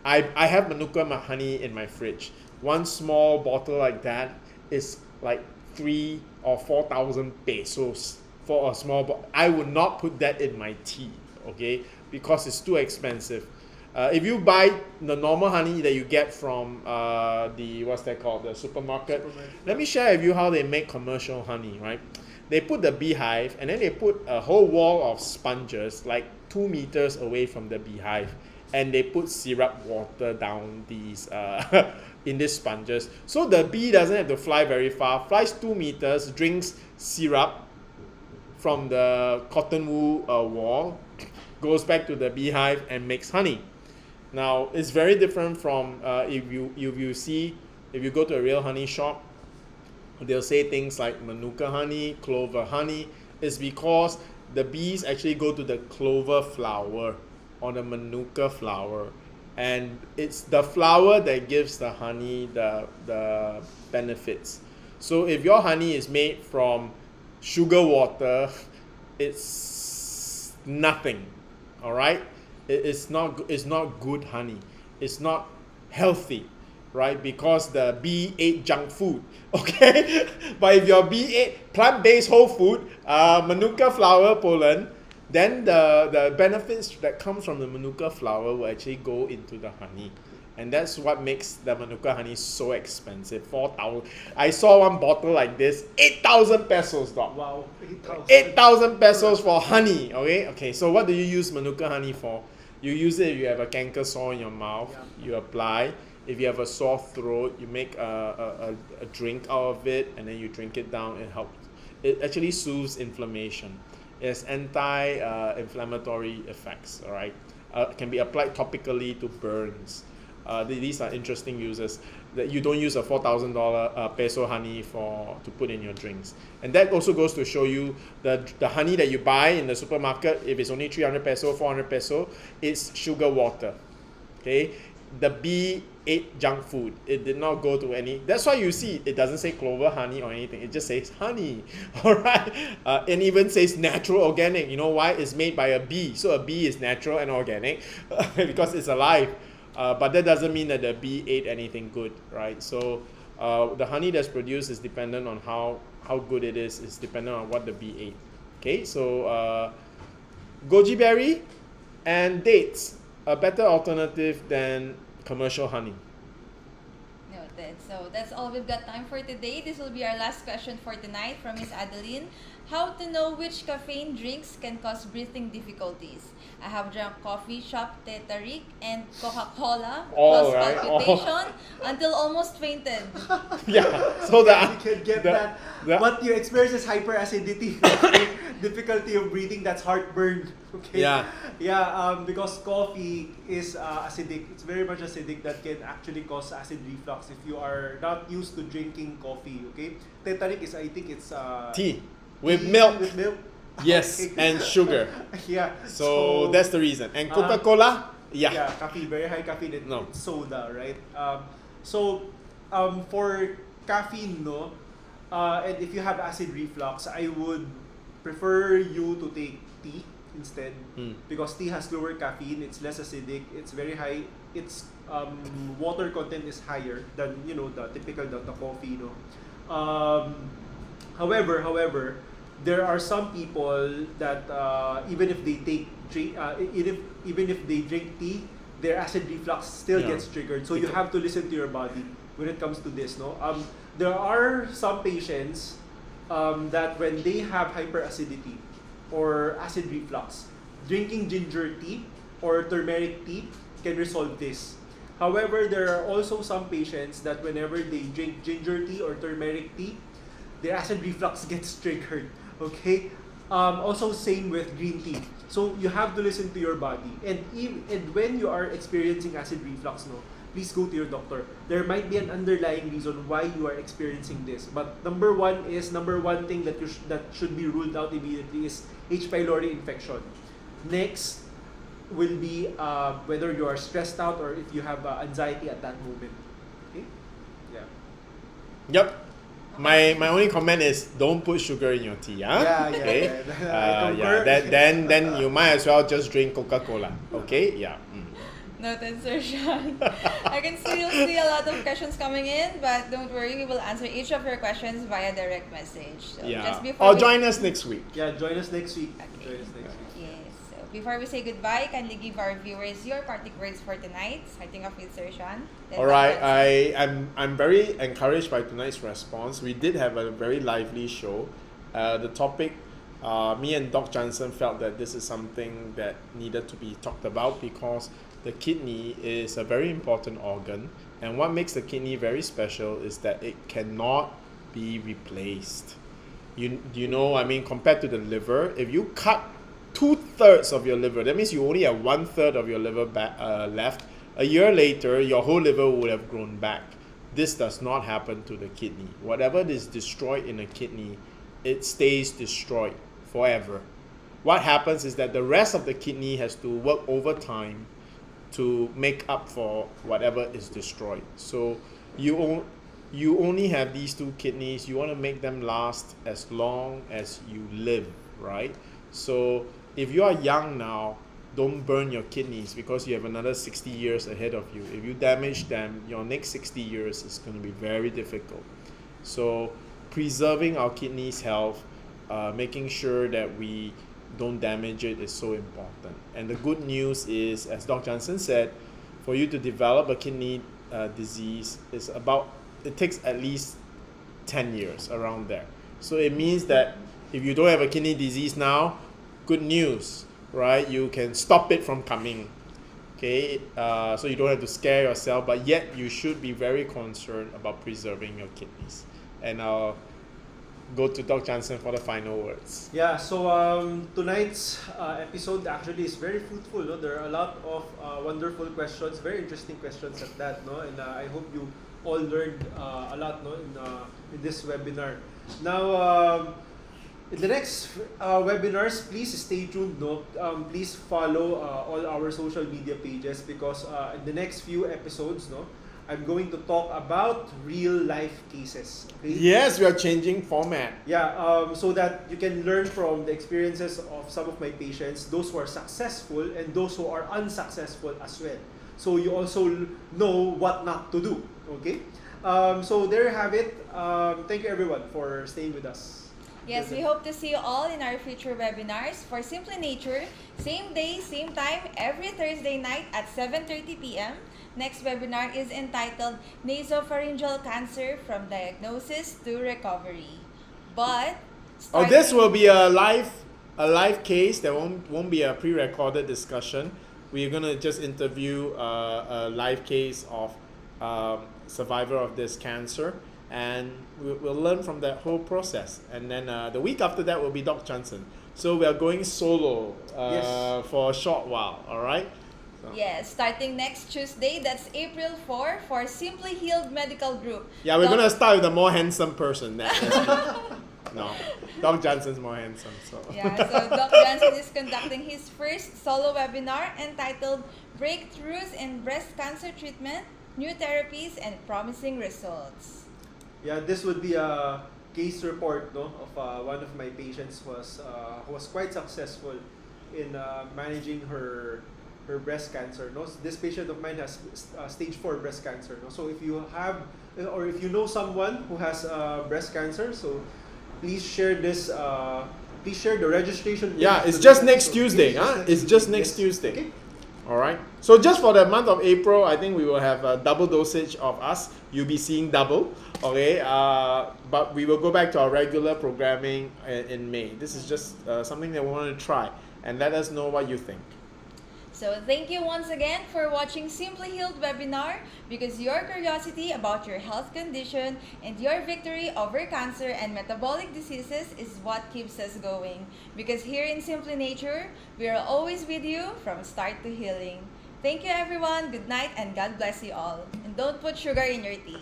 I have Manuka honey in my fridge. One small bottle like that is like 3,000 or 4,000 pesos for a small bottle. I would not put that in my tea, okay? Because it's too expensive. If you buy the normal honey that you get from the supermarket. Let me share with you how they make commercial honey, right? They put the beehive and then they put a whole wall of sponges like 2 meters away from the beehive, and they put syrup water down these in these sponges. So the bee doesn't have to fly very far, flies 2 meters, drinks syrup from the cotton wool wall, goes back to the beehive and makes honey. Now it's very different from if you go to a real honey shop, they'll say things like Manuka honey, clover honey. It's because the bees actually go to the clover flower or the Manuka flower, and it's the flower that gives the honey the benefits. So if your honey is made from sugar water, it's nothing. All right, it's not good honey. It's not healthy, right? Because the bee ate junk food, okay? But if your bee ate plant-based whole food, Manuka flower pollen, then the benefits that comes from the Manuka flower will actually go into the honey. And that's what makes the Manuka honey so expensive. 4,000. I saw one bottle like this, 8,000 pesos, dog. Wow, 8,000 pesos for honey, okay? Okay, so what do you use Manuka honey for? You use it if you have a canker sore in your mouth, you apply. If you have a sore throat, you make a drink out of it and then you drink it down. It helps. It actually soothes inflammation. It has anti-inflammatory effects, all right? Can be applied topically to burns. These are interesting uses. That you don't use a $4,000 peso honey to put in your drinks. And that also goes to show you the honey that you buy in the supermarket, if it's only 300 peso, 400 peso, it's sugar water, okay? The bee ate junk food. It did not go to any. That's why you see it doesn't say clover honey or anything. It just says honey, all right? And even says natural organic. You know why? It's made by a bee. So a bee is natural and organic because it's alive. But that doesn't mean that the bee ate anything good, right? So the honey that's produced is dependent on how good it is. It's dependent on what the bee ate. Okay, so goji berry and dates, a better alternative than commercial honey. Noted. So that's all we've got time for today. This will be our last question for tonight from Miss Adeline. How to know which caffeine drinks can cause breathing difficulties? I have drunk coffee, shop Tetaric, and Coca-Cola, All caused right. palpitation until almost fainted. Yeah, so you can get that. What you experience is hyperacidity, difficulty of breathing. That's heartburn. Okay. Yeah. Yeah. Because coffee is acidic. It's very much acidic. That can actually cause acid reflux if you are not used to drinking coffee. Okay. Tetaric is, I think it's tea with milk. With milk. Yes, Okay. and sugar. Yeah. So that's the reason. And Coca-Cola, Yeah, caffeine, very high caffeine. It's soda, right? For caffeine, no, and if you have acid reflux, I would prefer you to take tea instead, because tea has lower caffeine. It's less acidic. It's very high. Its water content is higher than the typical the coffee, no. However, there are some people that even if they take drink, even if they drink tea, their acid reflux still gets triggered. So you have to listen to your body when it comes to this. No, there are some patients that when they have hyperacidity or acid reflux, drinking ginger tea or turmeric tea can resolve this. However, there are also some patients that whenever they drink ginger tea or turmeric tea, their acid reflux gets triggered. Okay. Also, same with green tea. So you have to listen to your body, and when you are experiencing acid reflux, please go to your doctor. There might be an underlying reason why you are experiencing this. But number one thing that that should be ruled out immediately is H. pylori infection. Next will be whether you are stressed out or if you have anxiety at that moment. Okay? Yeah. Yep. My only comment is don't put sugar in your tea. Okay. Then you might as well just drink Coca-Cola. Okay. Yeah. Noted, Sir Sean. I can still see a lot of questions coming in, but don't worry, we will answer each of your questions via direct message. So just before join us next week. Yeah, join us next week. Okay. Join us next week. Yes. So before we say goodbye, kindly give our viewers your parting words for tonight. Starting off with Sir Sean. All right, I'm very encouraged by tonight's response. We did have a very lively show. The topic, me and Doc Jansen felt that this is something that needed to be talked about because the kidney is a very important organ, and what makes the kidney very special is that it cannot be replaced. You know, I mean, compared to the liver, if you cut 2/3 of your liver, that means you only have 1/3 of your liver left. A year later, your whole liver would have grown back. This does not happen to the kidney. Whatever is destroyed in a kidney, it stays destroyed forever. What happens is that the rest of the kidney has to work overtime to make up for whatever is destroyed. So you only have these two kidneys. You want to make them last as long as you live, right? So if you are young now, don't burn your kidneys because you have another 60 years ahead of you. If you damage them, your next 60 years is going to be very difficult. So preserving our kidneys' health, making sure that we don't damage it is so important. And the good news is, as Dr. Jansen said, for you to develop a kidney disease it takes at least 10 years, around there. So it means that if you don't have a kidney disease now, good news, right? You can stop it from coming. Okay, so you don't have to scare yourself, but yet you should be very concerned about preserving your kidneys. And I'll go to Dr. Jansen for the final words. Yeah, so tonight's episode actually is very fruitful. No? There are a lot of wonderful questions, very interesting questions at that. No? And I hope you all learned a lot in this webinar. Now, in the next webinars, please stay tuned. No? Please follow all our social media pages because in the next few episodes, I'm going to talk about real life cases. Okay? Yes, we are changing format. Yeah, so that you can learn from the experiences of some of my patients, those who are successful and those who are unsuccessful as well. So you also know what not to do. Okay? So there you have it. Thank you everyone for staying with us. Yes, we hope to see you all in our future webinars for Simply Nature, same day, same time, every Thursday night at 7:30 p.m. Next webinar is entitled Nasopharyngeal Cancer from Diagnosis to Recovery. But this will be a live case. There won't be a pre-recorded discussion. We're gonna just interview a live case of survivor of this cancer, and we'll learn from that whole process. And then the week after that will be Dr. Jansen. So we are going solo for a short while. All right. Yes, starting next Tuesday, that's April 4, for Simply Healed Medical Group. Yeah, we're going to start with a more handsome person. No, Doc Jansen's more handsome. So Doc Jansen is conducting his first solo webinar entitled Breakthroughs in Breast Cancer Treatment, New Therapies, and Promising Results. Yeah, this would be a case report of one of my patients who was quite successful in managing her breast cancer. No? This patient of mine has stage 4 breast cancer. No? So if you have, or if you know someone who has breast cancer, so please share this please share the registration. Yeah, it's just next Tuesday. It's just next Tuesday. Okay. All right. So just for the month of April, I think we will have a double dosage of us. You'll be seeing double. Okay. But we will go back to our regular programming in May. This is just something that we want to try, and let us know what you think. So thank you once again for watching Simply Healed webinar, because your curiosity about your health condition and your victory over cancer and metabolic diseases is what keeps us going. Because here in Simply Nature, we are always with you from start to healing. Thank you everyone, good night, and God bless you all. And don't put sugar in your tea.